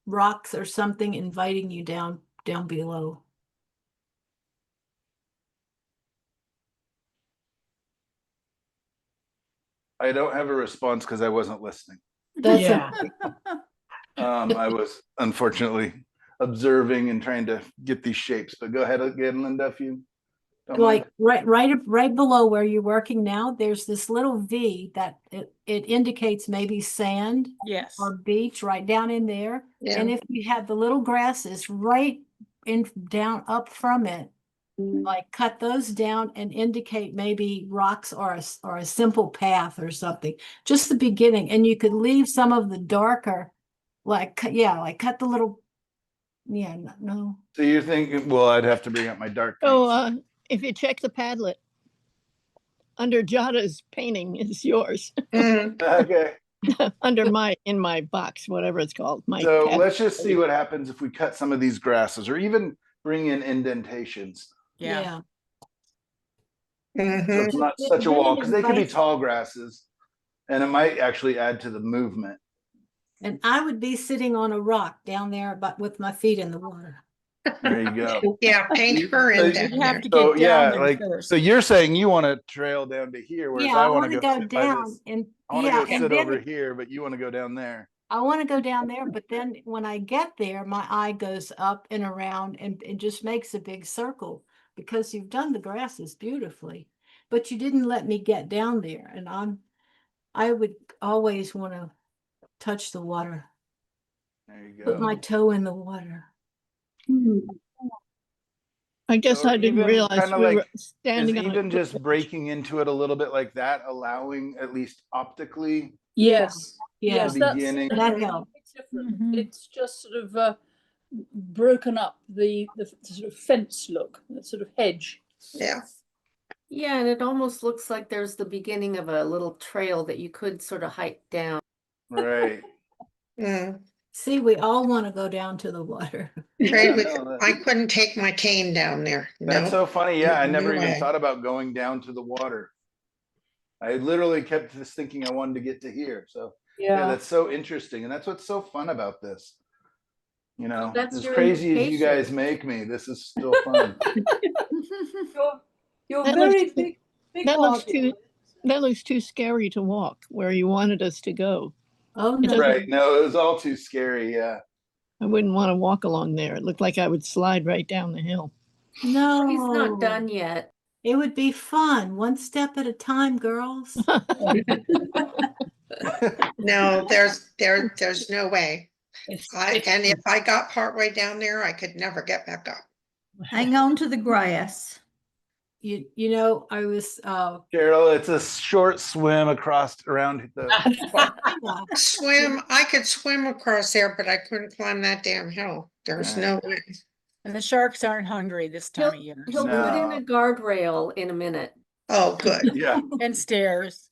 Speaker 2: rocks or something inviting you down below.
Speaker 1: I don't have a response because I wasn't listening.
Speaker 2: That's
Speaker 3: Yeah.
Speaker 1: I was unfortunately observing and trying to get these shapes, but go ahead again, Linda, if you don't mind.
Speaker 2: like right below where you're working now, there's this little V that it indicates maybe sand
Speaker 3: Yes.
Speaker 2: or beach right down in there.
Speaker 4: Yeah.
Speaker 2: And if you have the little grasses right in down up from it, like cut those down and indicate maybe rocks or a simple path or something, just the beginning. And you could leave some of the darker, like cut the little, no.
Speaker 1: So you're thinking, well, I'd have to bring up my dark paints.
Speaker 6: So if you check the Padlet, under Jada's painting is yours.
Speaker 4: Mhm.
Speaker 1: Okay.
Speaker 6: Under in my box, whatever it's called. My
Speaker 1: So
Speaker 6: Padlet.
Speaker 1: let's just see what happens if we cut some of these grasses or even bring in indentations.
Speaker 3: Yeah.
Speaker 1: So
Speaker 4: Mhm.
Speaker 1: it's not
Speaker 2: Th-
Speaker 1: such a
Speaker 2: then
Speaker 1: wall
Speaker 2: it
Speaker 1: because they could be
Speaker 2: invites-
Speaker 1: tall grasses and it might actually add to the movement.
Speaker 2: And I would be sitting on a rock down there, but with my feet in the water.
Speaker 1: There you go.
Speaker 4: Yeah, paint her
Speaker 1: So
Speaker 4: in
Speaker 1: you
Speaker 4: down
Speaker 3: You have
Speaker 4: there.
Speaker 3: to
Speaker 1: So
Speaker 3: get
Speaker 1: yeah,
Speaker 3: down there
Speaker 1: like
Speaker 3: first.
Speaker 1: so you're saying you want to trail down to here, whereas
Speaker 2: Yeah,
Speaker 1: I
Speaker 2: I
Speaker 1: want to
Speaker 2: want to go
Speaker 1: sit by
Speaker 2: down
Speaker 1: this.
Speaker 2: and
Speaker 1: I want to
Speaker 2: yeah,
Speaker 1: go
Speaker 2: and
Speaker 1: sit
Speaker 2: then
Speaker 1: over here, but you want to go down there.
Speaker 2: I want to go down there, but then when I get there, my eye goes up and around and it just makes a big circle because you've done the grasses beautifully, but you didn't let me get down there. And I would always want to touch the water,
Speaker 1: There you
Speaker 2: put
Speaker 1: go.
Speaker 2: my toe in the water.
Speaker 6: I guess
Speaker 1: So
Speaker 6: I didn't
Speaker 1: even
Speaker 6: realize
Speaker 1: kinda
Speaker 6: we were
Speaker 1: like, Is
Speaker 6: standing on
Speaker 1: even
Speaker 6: a
Speaker 1: just
Speaker 6: cliff.
Speaker 1: breaking into it a little bit like that, allowing at least optically
Speaker 8: Yes,
Speaker 2: Yeah,
Speaker 8: yes, that's
Speaker 1: beginning.
Speaker 2: That helps.
Speaker 8: different.
Speaker 3: Mhm.
Speaker 8: It's just sort of broken up the sort of fence look, the sort of hedge.
Speaker 4: Yeah.
Speaker 7: Yeah, and it almost looks like there's the beginning of a little trail that you could sort of hike down.
Speaker 1: Right.
Speaker 4: Mm.
Speaker 2: See, we all want to go down to the water.
Speaker 4: Afraid
Speaker 1: Yeah, no,
Speaker 4: I couldn't take my cane down there.
Speaker 1: That's
Speaker 4: No.
Speaker 1: so funny. Yeah, I never
Speaker 4: No
Speaker 1: even
Speaker 4: way.
Speaker 1: thought about going down to the water. I literally kept just thinking I wanted to get to here. So yeah, that's so interesting. And that's what's so fun about this. You know,
Speaker 7: That's
Speaker 1: as
Speaker 7: your
Speaker 1: crazy as you guys
Speaker 7: invitation.
Speaker 1: make me, this is still fun.
Speaker 8: You're
Speaker 6: That
Speaker 8: very
Speaker 6: looks-
Speaker 8: big
Speaker 6: that looks
Speaker 8: hearted.
Speaker 6: That looks too scary to walk where you wanted us to go.
Speaker 2: Oh,
Speaker 6: It
Speaker 2: no.
Speaker 6: doesn't-
Speaker 1: Right. No, it was all too scary. Yeah.
Speaker 6: I wouldn't want to walk along there. It looked like I would slide right down the hill.
Speaker 2: No.
Speaker 7: He's not done yet.
Speaker 2: It would be fun, one step at a time, girls.
Speaker 4: No, there's no way.
Speaker 8: It's-
Speaker 4: And if I got partway down there, I could never get back up.
Speaker 9: Hang on to the grass.
Speaker 2: You know, I was
Speaker 1: Carol, it's a short swim across around the
Speaker 4: I could swim across there, but I couldn't climb that damn hill. There's no way.
Speaker 3: And the sharks aren't hungry this time of year.
Speaker 7: He'll put in
Speaker 1: No.
Speaker 7: a guardrail in a minute.
Speaker 4: Oh, good.
Speaker 1: yeah,
Speaker 3: And stairs,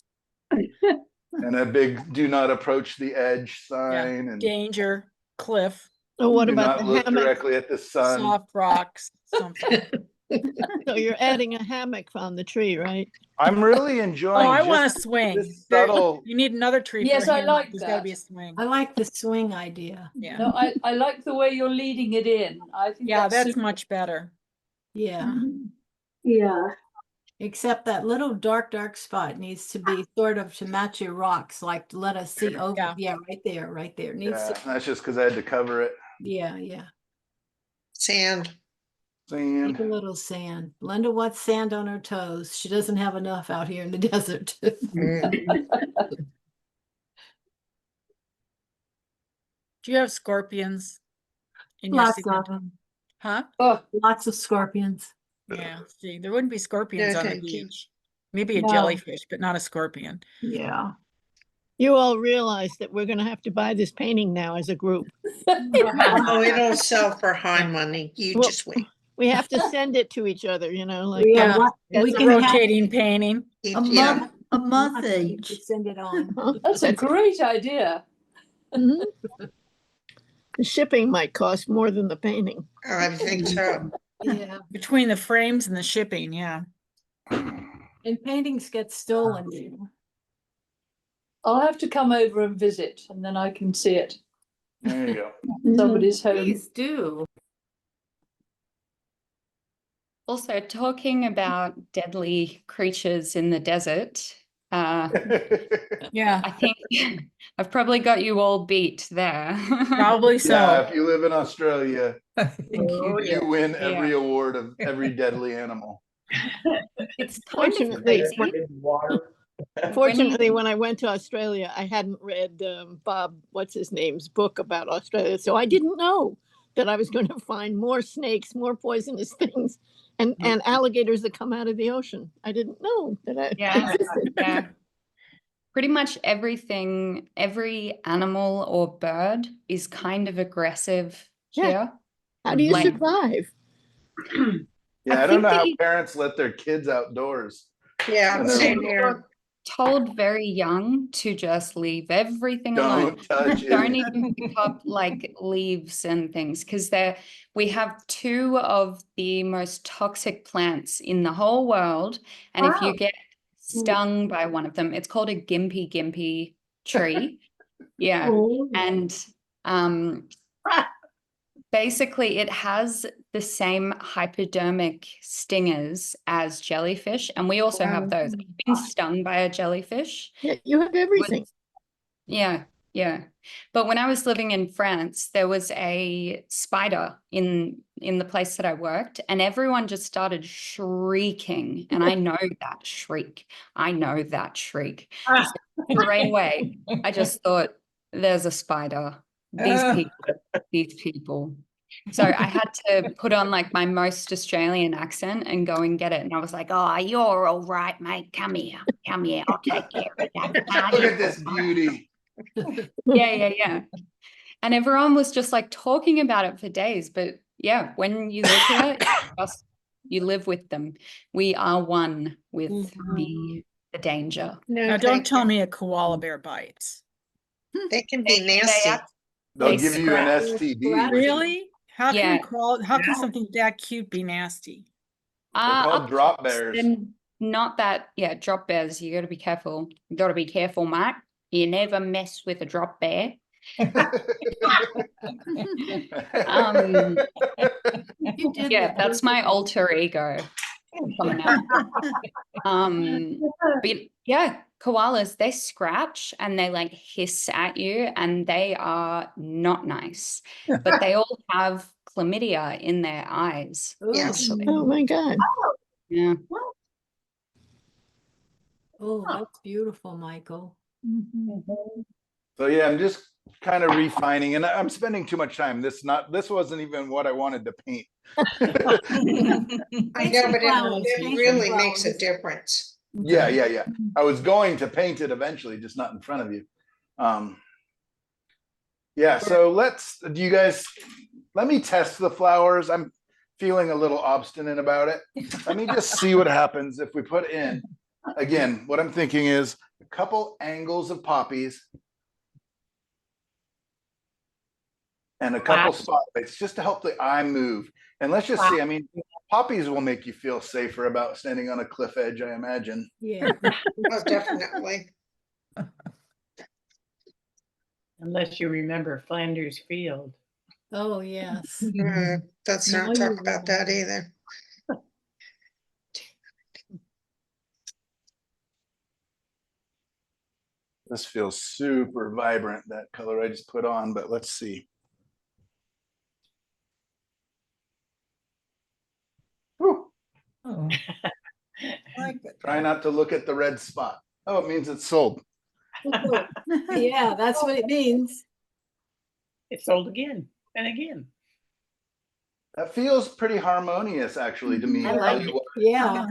Speaker 1: and a big "Do not approach the edge" sign, and
Speaker 3: danger, cliff,
Speaker 6: So what
Speaker 1: do
Speaker 6: about
Speaker 1: not
Speaker 6: the
Speaker 1: look
Speaker 6: hammock?
Speaker 1: directly at the sun.
Speaker 3: soft rocks, something.
Speaker 6: So you're adding a hammock on the tree, right?
Speaker 1: I'm really
Speaker 3: Oh,
Speaker 1: enjoying.
Speaker 3: I want
Speaker 1: just
Speaker 3: to swing.
Speaker 1: this
Speaker 3: There-
Speaker 1: subtle.
Speaker 3: You need another tree.
Speaker 8: Yes,
Speaker 3: for
Speaker 8: I
Speaker 3: him.
Speaker 8: like
Speaker 3: There's got to
Speaker 8: that.
Speaker 3: be a swing.
Speaker 2: I like the swing idea.
Speaker 3: Yeah.
Speaker 8: No, I like the way you're leading it in. I think
Speaker 3: Yeah, that's
Speaker 8: super.
Speaker 3: much better.
Speaker 2: Yeah.
Speaker 8: Yeah.
Speaker 2: Except that little dark spot needs to be sort of to match your rocks, like to let us see over.
Speaker 3: Yeah.
Speaker 2: Yeah, right there. Needs
Speaker 1: Yeah,
Speaker 2: to,
Speaker 1: that's just because I had to cover it.
Speaker 2: yeah.
Speaker 4: Sand.
Speaker 1: Sand.
Speaker 2: Take a little sand. Linda wants sand on her toes. She doesn't have enough out here in the desert.
Speaker 4: Mm.
Speaker 3: Do you have scorpions in your
Speaker 2: Lots
Speaker 3: cement?
Speaker 2: of them.
Speaker 3: Huh?
Speaker 8: Oh,
Speaker 2: Lots of scorpions.
Speaker 3: Yeah. See, there wouldn't be scorpions
Speaker 4: No,
Speaker 3: on the
Speaker 4: thank you.
Speaker 3: beach. Maybe a
Speaker 2: No.
Speaker 3: jellyfish, but not a scorpion.
Speaker 2: Yeah.
Speaker 6: You all realize that we're going to have to buy this painting now as a group.
Speaker 4: Oh, it'll sell for high money. You
Speaker 6: Well-
Speaker 4: just wait.
Speaker 6: We have to send it to each other, like
Speaker 3: Yeah.
Speaker 2: We
Speaker 3: It's a
Speaker 2: can have
Speaker 3: rotating painting.
Speaker 4: Yeah.
Speaker 9: A month each.
Speaker 2: to send it on.
Speaker 8: that's a great idea.
Speaker 6: Mhm. The shipping might cost more than the painting.
Speaker 4: I think so.
Speaker 2: Yeah.
Speaker 3: Between the frames and the shipping, yeah.
Speaker 2: And paintings get stolen.
Speaker 8: I'll have to come over and visit, and then I can see it.
Speaker 1: There you go.
Speaker 8: Somebody's home.
Speaker 7: Please do.
Speaker 10: Also, talking about deadly creatures in the desert,
Speaker 3: Yeah,
Speaker 11: I think I've probably got you all beat there.
Speaker 3: probably
Speaker 1: Yeah,
Speaker 3: so.
Speaker 1: if you live in Australia,
Speaker 10: Oh,
Speaker 1: you win every
Speaker 11: Yeah.
Speaker 1: award of every deadly animal.
Speaker 11: It's kind of
Speaker 6: Fortunately,
Speaker 11: crazy.
Speaker 6: fortunately, when I went to Australia, I hadn't read Bob, what's his name's book about Australia, so I didn't know that I was going to find more snakes, more poisonous things, and alligators that come out of the ocean. I didn't know that I
Speaker 11: Yeah,
Speaker 6: existed.
Speaker 11: yeah. Pretty much everything, every animal or bird is kind of aggressive
Speaker 6: Yeah.
Speaker 11: here.
Speaker 6: How do you
Speaker 11: Like-
Speaker 6: survive?
Speaker 1: Yeah, I don't
Speaker 11: think
Speaker 1: know
Speaker 11: that
Speaker 1: how
Speaker 11: you-
Speaker 1: parents let their kids outdoors.
Speaker 4: Yeah,
Speaker 1: when they're
Speaker 4: same
Speaker 1: little.
Speaker 4: here.
Speaker 11: Told very young to just leave everything alone.
Speaker 1: Don't touch
Speaker 11: Don't
Speaker 1: it.
Speaker 11: even pick up like leaves and things because we have two of the most toxic plants in the whole world. And if you get stung by one of them, it's called a gimpy tree. Yeah. And basically it has the same hypodermic stingers as jellyfish. And we also have those. I've been stung by a jellyfish.
Speaker 6: Yeah, you have everything.
Speaker 11: Yeah, yeah. But when I was living in France, there was a spider in the place that I worked, and everyone just started shrieking. And I know that shriek. I know that shriek. So straight away, I just thought, there's a spider. These people. So I had to put on like my most Australian accent and go and get it. And I was like, oh, you're all right, mate. Come here. I'll take care of that.
Speaker 1: Look at this beauty.
Speaker 11: Yeah. And everyone was just like talking about it for days. But yeah, when you live here, you live with them. We are one with the danger.
Speaker 4: No,
Speaker 3: Now, don't
Speaker 4: thank
Speaker 3: tell
Speaker 4: you.
Speaker 3: me a koala bear bites.
Speaker 4: They can be nasty.
Speaker 1: They'll
Speaker 11: They
Speaker 1: give you an
Speaker 11: scratch.
Speaker 1: STD.
Speaker 3: Really? How can
Speaker 11: Yeah.
Speaker 3: how can something that cute be nasty?
Speaker 1: They're called
Speaker 11: Up
Speaker 1: drop
Speaker 11: close,
Speaker 1: bears.
Speaker 11: and not that, yeah, drop bears. You got to be careful. You got to be careful, Mike. You never mess with a drop bear.
Speaker 2: You did
Speaker 11: Yeah,
Speaker 2: look
Speaker 11: that's my alter ego coming out. But yeah, koalas, they scratch and they like hiss at you, and they are not nice. But they all have chlamydia in their eyes.
Speaker 4: Yes.
Speaker 11: Actually.
Speaker 6: Oh my God.
Speaker 11: Yeah.
Speaker 2: Oh, that's beautiful, Michael.
Speaker 1: So yeah, I'm just kind of refining, and I'm spending too much time. This wasn't even what I wanted to paint.
Speaker 4: I know, but
Speaker 2: flowers,
Speaker 4: it
Speaker 2: paint
Speaker 4: really
Speaker 2: some
Speaker 4: makes a
Speaker 2: flowers.
Speaker 4: difference.
Speaker 1: Yeah. I was going to paint it eventually, just not in front of you. Yeah, so do you guys, let me test the flowers. I'm feeling a little obstinate about it. Let me just see what happens if we put in, again, what I'm thinking is a couple angles of poppies and a couple spotlights just to help the eye move. And let's just see, I mean, poppies will make you feel safer about standing on a cliff edge, I imagine.
Speaker 2: Yeah.
Speaker 4: Oh, definitely.
Speaker 10: Unless you remember Flanders Field.
Speaker 2: Oh, yes.
Speaker 4: Let's
Speaker 2: Now
Speaker 4: not
Speaker 2: you
Speaker 4: talk about that
Speaker 2: remember.
Speaker 4: either.
Speaker 1: This feels super vibrant, that color I just put on, but let's see. Whew. Try not to look at the red spot. Oh, it means it's sold.
Speaker 2: Yeah, that's what it means.
Speaker 10: It's sold again and again.
Speaker 1: That feels pretty harmonious, actually, to me.
Speaker 7: I like it.
Speaker 2: Yeah.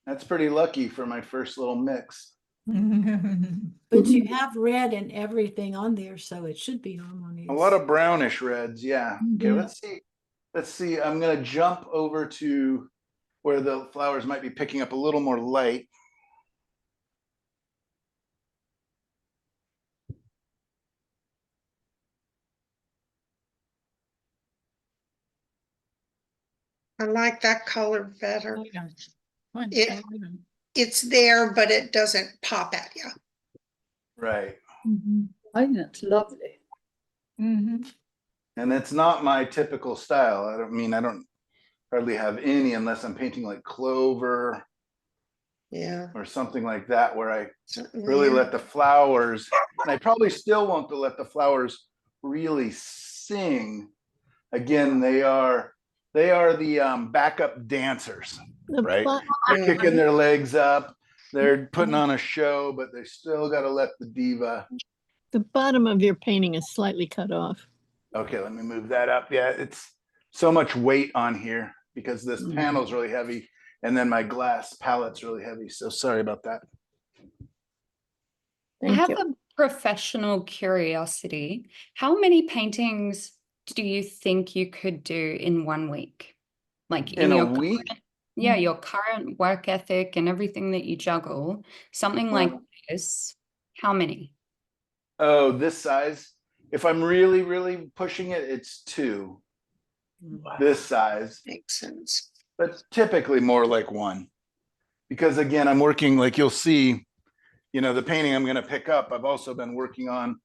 Speaker 1: That's pretty lucky for my first little mix.
Speaker 2: But you have red and everything on there, so it should be harmonious.
Speaker 1: A lot of brownish reds, yeah. Okay,
Speaker 2: Mhm.
Speaker 1: let's see. Let's see. I'm gonna jump over to where the flowers might be picking up a little more light.
Speaker 4: I like that color better.
Speaker 3: Fine,
Speaker 4: It-
Speaker 3: I like them.
Speaker 4: It's there, but it doesn't pop at you.
Speaker 1: Right.
Speaker 8: I think that's lovely.
Speaker 1: And it's not my typical style. I don't hardly have any unless I'm painting like clover
Speaker 4: Yeah.
Speaker 1: or something like that, where I
Speaker 4: something
Speaker 1: really
Speaker 4: there.
Speaker 1: let the flowers, and I probably still want to let the flowers really sing. Again, they are the backup dancers,
Speaker 6: The
Speaker 1: right?
Speaker 6: bo-
Speaker 1: They're kicking their legs up, they're putting on a show, but they still got to let the diva.
Speaker 6: the bottom of your painting is slightly cut off.
Speaker 1: Okay, let me move that up. Yeah, it's so much weight on here because this
Speaker 6: Mhm.
Speaker 1: panel's really heavy, and then my glass palette's really heavy. So sorry about that.
Speaker 11: I
Speaker 6: Thank
Speaker 11: have
Speaker 6: you.
Speaker 11: a professional curiosity. How many paintings do you think you could do in 1 week? Like
Speaker 1: In a
Speaker 11: your
Speaker 1: week?
Speaker 11: yeah, your current work ethic and everything that you juggle, something like this. How many?
Speaker 1: Oh, this size. If I'm really, really pushing it, it's 2. This size,
Speaker 4: Makes sense.
Speaker 1: but typically more like 1. Because again, I'm working, like you'll see, the painting I'm going to pick up, I've also been working on,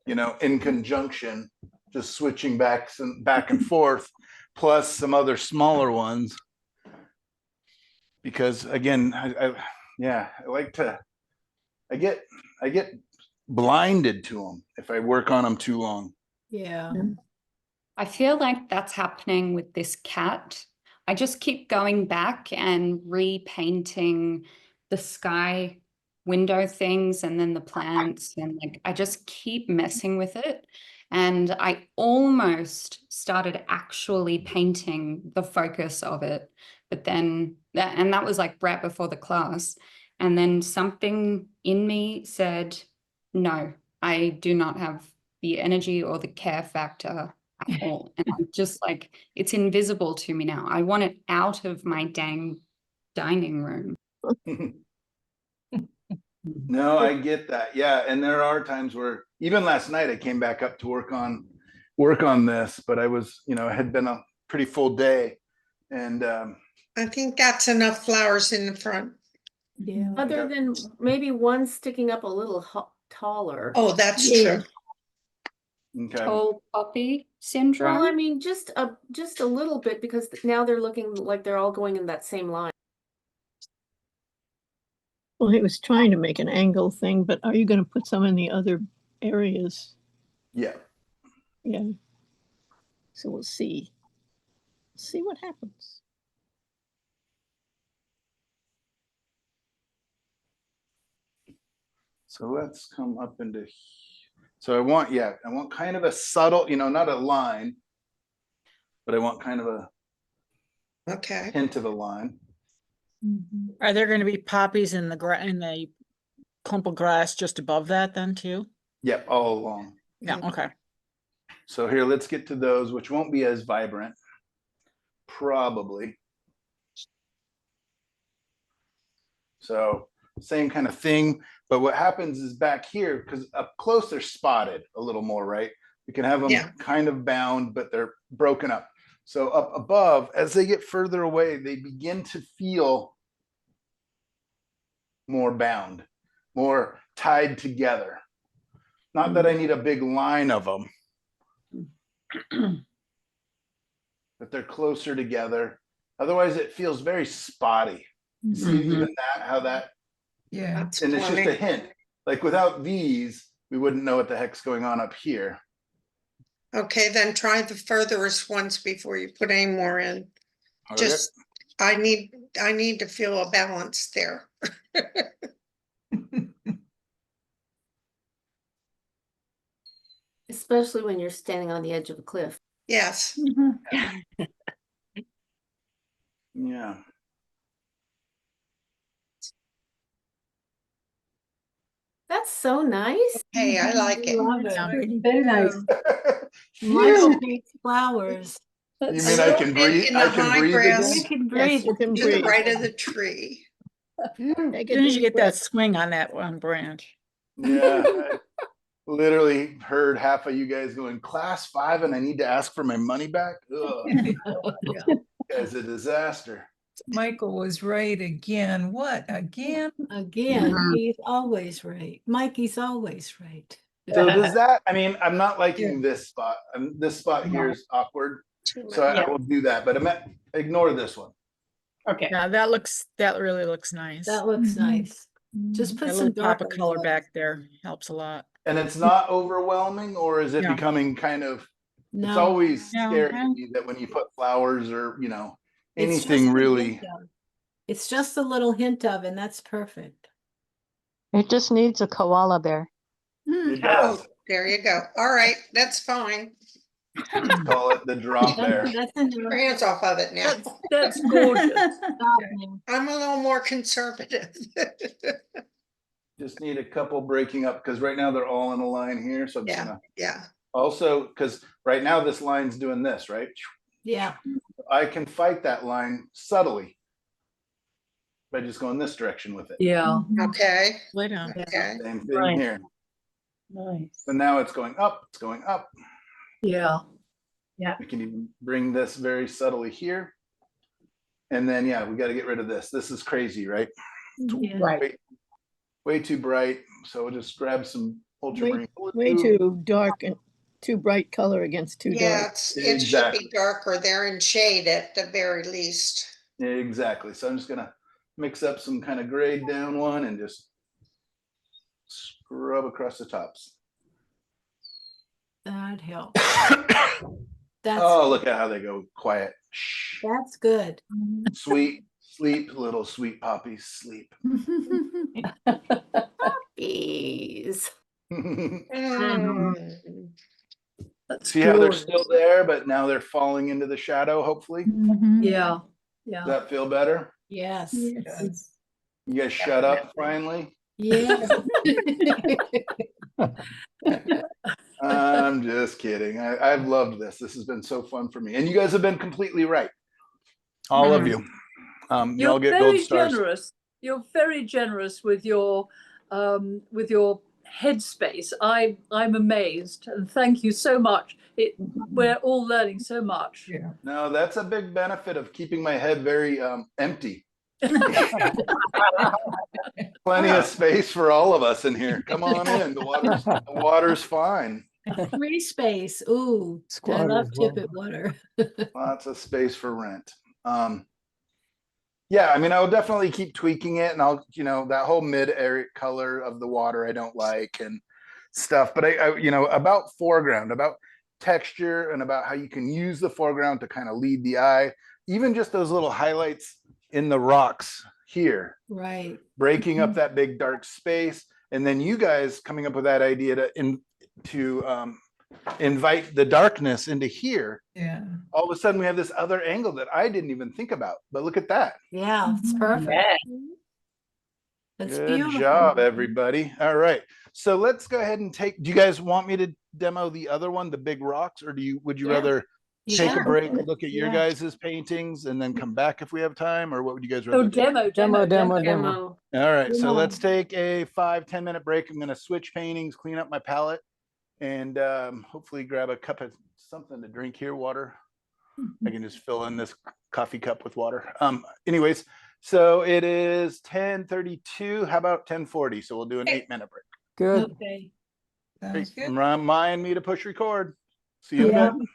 Speaker 1: in conjunction, just switching back and forth, plus some other smaller ones. Because again, I get blinded to them if I work on them too long.
Speaker 2: Yeah.
Speaker 11: I feel like that's happening with this cat. I just keep going back and repainting the sky window things and then the plants, and like I just keep messing with it. And I almost started actually painting the focus of it, but then that was like right before the class. And then something in me said, no, I do not have the energy or the care factor at all. And I'm just like, it's invisible to me now. I want it out of my dang dining room.
Speaker 1: No, I get that. Yeah, and there are times where even last night I came back up to work on this, but I was, it had been a pretty full day, and
Speaker 4: I think that's enough flowers in the front.
Speaker 2: Yeah.
Speaker 7: Other than maybe one sticking up a little taller.
Speaker 4: Oh, that's
Speaker 6: Yeah.
Speaker 4: true.
Speaker 1: okay.
Speaker 11: Tall poppy
Speaker 7: Well,
Speaker 11: syndrome.
Speaker 7: I mean, just a little bit, because now they're looking like they're all going in that same line.
Speaker 6: Well, he was trying to make an angle thing, but are you going to put some in the other areas?
Speaker 1: Yeah.
Speaker 6: Yeah. So we'll see. See what happens.
Speaker 1: So let's come up into. So I want kind of a subtle, not a line, but I want kind of a
Speaker 4: Okay.
Speaker 1: hint of a line.
Speaker 3: Are there going to be poppies in the clump of grass just above that then too?
Speaker 1: Yep, all along.
Speaker 3: Yeah, okay.
Speaker 1: So here, let's get to those, which won't be as vibrant, probably. So same kind of thing, but what happens is back here, because up close they're spotted a little more, right? You can have them kind of bound, but they're broken up. So up above, as they get further away, they begin to feel more bound, more tied together. Not that I need a big line of them, but they're closer together. Otherwise, it feels very spotty. You see even that, how that,
Speaker 4: That's
Speaker 1: and it's just
Speaker 4: plenty.
Speaker 1: a hint. Like without these, we wouldn't know what the heck's going on up here.
Speaker 4: Okay, then try the furthest ones before you put any more in.
Speaker 1: Okay.
Speaker 4: Just, I need to feel a balance there.
Speaker 7: Especially when you're standing on the edge of a cliff.
Speaker 4: Yes.
Speaker 1: Yeah.
Speaker 7: That's so nice.
Speaker 4: Hey, I like it.
Speaker 2: Love
Speaker 8: That's
Speaker 2: it.
Speaker 8: pretty. Very nice.
Speaker 2: Michael hates flowers.
Speaker 1: You
Speaker 8: That's
Speaker 1: mean
Speaker 4: So
Speaker 1: I can breathe?
Speaker 4: in the
Speaker 1: I can
Speaker 4: high
Speaker 1: breathe
Speaker 4: grass.
Speaker 1: again?
Speaker 2: You can
Speaker 6: Yes,
Speaker 2: breathe.
Speaker 6: you can
Speaker 4: To the
Speaker 6: breathe.
Speaker 4: right of the tree.
Speaker 1: Phew.
Speaker 6: Take
Speaker 3: As
Speaker 6: a
Speaker 3: soon as you
Speaker 6: deep
Speaker 3: get that
Speaker 6: breath.
Speaker 3: swing on that one branch.
Speaker 1: Yeah. I literally heard half of you guys going class 5 and I need to ask for my money back. Ugh, it's a disaster.
Speaker 12: Michael was right again. What again?
Speaker 2: Again, he's always right. Mikey's always right.
Speaker 1: So does that, I mean, I'm not liking this spot. This spot here is awkward.
Speaker 4: Too
Speaker 1: So
Speaker 4: much.
Speaker 1: I will do that, but ignore this one.
Speaker 10: Okay.
Speaker 3: Yeah, that really looks nice.
Speaker 2: That looks
Speaker 8: Mhm.
Speaker 2: nice. Just put
Speaker 3: That
Speaker 2: some
Speaker 3: little pop
Speaker 2: dark
Speaker 3: of color
Speaker 2: on
Speaker 3: back there helps a lot.
Speaker 1: And it's not overwhelming, or is it
Speaker 3: Yeah.
Speaker 1: becoming kind of, it's
Speaker 2: No,
Speaker 1: always
Speaker 3: No,
Speaker 1: scary to
Speaker 3: I-
Speaker 1: me that when you put flowers or,
Speaker 2: it's just
Speaker 1: anything
Speaker 2: a
Speaker 1: really,
Speaker 2: hint of- It's just a little hint of, and that's perfect.
Speaker 5: It just needs a koala bear.
Speaker 1: it
Speaker 4: Oh,
Speaker 1: does.
Speaker 4: there you go. All right, that's fine.
Speaker 1: Call it the drop bear.
Speaker 2: That's
Speaker 4: Keep
Speaker 2: enough.
Speaker 4: your hands off of it now.
Speaker 8: That's gorgeous.
Speaker 2: Stop now.
Speaker 4: I'm a little more conservative.
Speaker 1: Just need a couple breaking up, because right now they're all in a line here, so I'm just
Speaker 4: Yeah,
Speaker 1: gonna,
Speaker 4: yeah.
Speaker 1: also, because right now this line's doing this, right?
Speaker 2: Yeah,
Speaker 1: I can fight that line subtly by just going this direction with it.
Speaker 8: Yeah.
Speaker 4: Okay,
Speaker 3: Lay down.
Speaker 4: okay.
Speaker 1: Same thing
Speaker 10: Right.
Speaker 1: here.
Speaker 10: Nice.
Speaker 1: But now it's going up, it's going up.
Speaker 8: Yeah.
Speaker 1: We can even bring this very subtly here. And then, yeah, we got to get rid of this. This is crazy, right?
Speaker 2: yeah.
Speaker 10: Right.
Speaker 1: Way too bright. So we'll just grab some ultramarine
Speaker 6: Way
Speaker 1: blue.
Speaker 6: too dark and too bright color against too
Speaker 4: Yeah,
Speaker 6: dark.
Speaker 4: it should
Speaker 1: Exactly.
Speaker 4: be darker. They're in shade at the very least.
Speaker 1: Exactly. So I'm just gonna mix up some kind of grade down one and just scrub across the tops.
Speaker 2: That helps. That's
Speaker 1: Oh, look at how they go quiet. Shh.
Speaker 2: that's good.
Speaker 1: Sweet, sleep, little sweet poppies, sleep.
Speaker 7: Bees.
Speaker 4: Mm.
Speaker 8: That's
Speaker 1: See how they're
Speaker 8: glorious.
Speaker 1: still there, but now they're falling into the shadow, hopefully.
Speaker 8: Mm-hmm. Yeah. Yeah.
Speaker 1: Does that feel better?
Speaker 2: Yes.
Speaker 8: Yes.
Speaker 1: You guys shut up finally?
Speaker 2: Yes.
Speaker 1: I'm just kidding. I've loved this. This has been so fun for me. And you guys have been completely right. All of you. You all
Speaker 8: You're
Speaker 1: get gold
Speaker 8: very
Speaker 1: stars.
Speaker 8: generous. You're very generous with your headspace. I'm amazed, and thank you so much. We're all learning so much.
Speaker 12: Yeah.
Speaker 1: No, that's a big benefit of keeping my head very empty. Plenty of space for all of us in here. Come on in. The water's fine.
Speaker 2: Free space. Ooh, I love Tippet water.
Speaker 1: Lots of space for rent. Yeah, I mean, I'll definitely keep tweaking it, and I'll, that whole mid-area color of the water I don't like and stuff. But I about foreground, about texture, and about how you can use the foreground to kind of lead the eye. Even just those little highlights in the rocks here,
Speaker 2: Right.
Speaker 1: breaking up that big dark space, and then you guys coming up with that idea to invite the darkness into here.
Speaker 12: Yeah.
Speaker 1: All of a sudden we have this other angle that I didn't even think about. But look at that.
Speaker 2: Yeah, it's perfect.
Speaker 10: Yeah.
Speaker 2: That's
Speaker 1: Good
Speaker 2: beautiful.
Speaker 1: job, everybody. All right. So let's go ahead and do you guys want me to demo the other one, the big rocks, or would you
Speaker 2: Yeah.
Speaker 1: rather take a
Speaker 2: Sure.
Speaker 1: break, look at your
Speaker 2: Yeah.
Speaker 1: guys' paintings, and then come back if we have time, or what would you guys
Speaker 8: Oh,
Speaker 1: rather do?
Speaker 8: demo.
Speaker 7: Demo.
Speaker 1: All right, so
Speaker 2: Demo.
Speaker 1: let's take a 5-10 minute break. I'm going to switch paintings, clean up my palette, and hopefully grab a cup of something to drink here, water. I can just fill in this coffee cup with water. Anyways, so it is 10:32. How about 10:40? So we'll do an 8-minute break.
Speaker 2: Okay.
Speaker 12: Sounds good.
Speaker 1: Remind me to push record. See you in
Speaker 2: Yeah.
Speaker 1: a bit.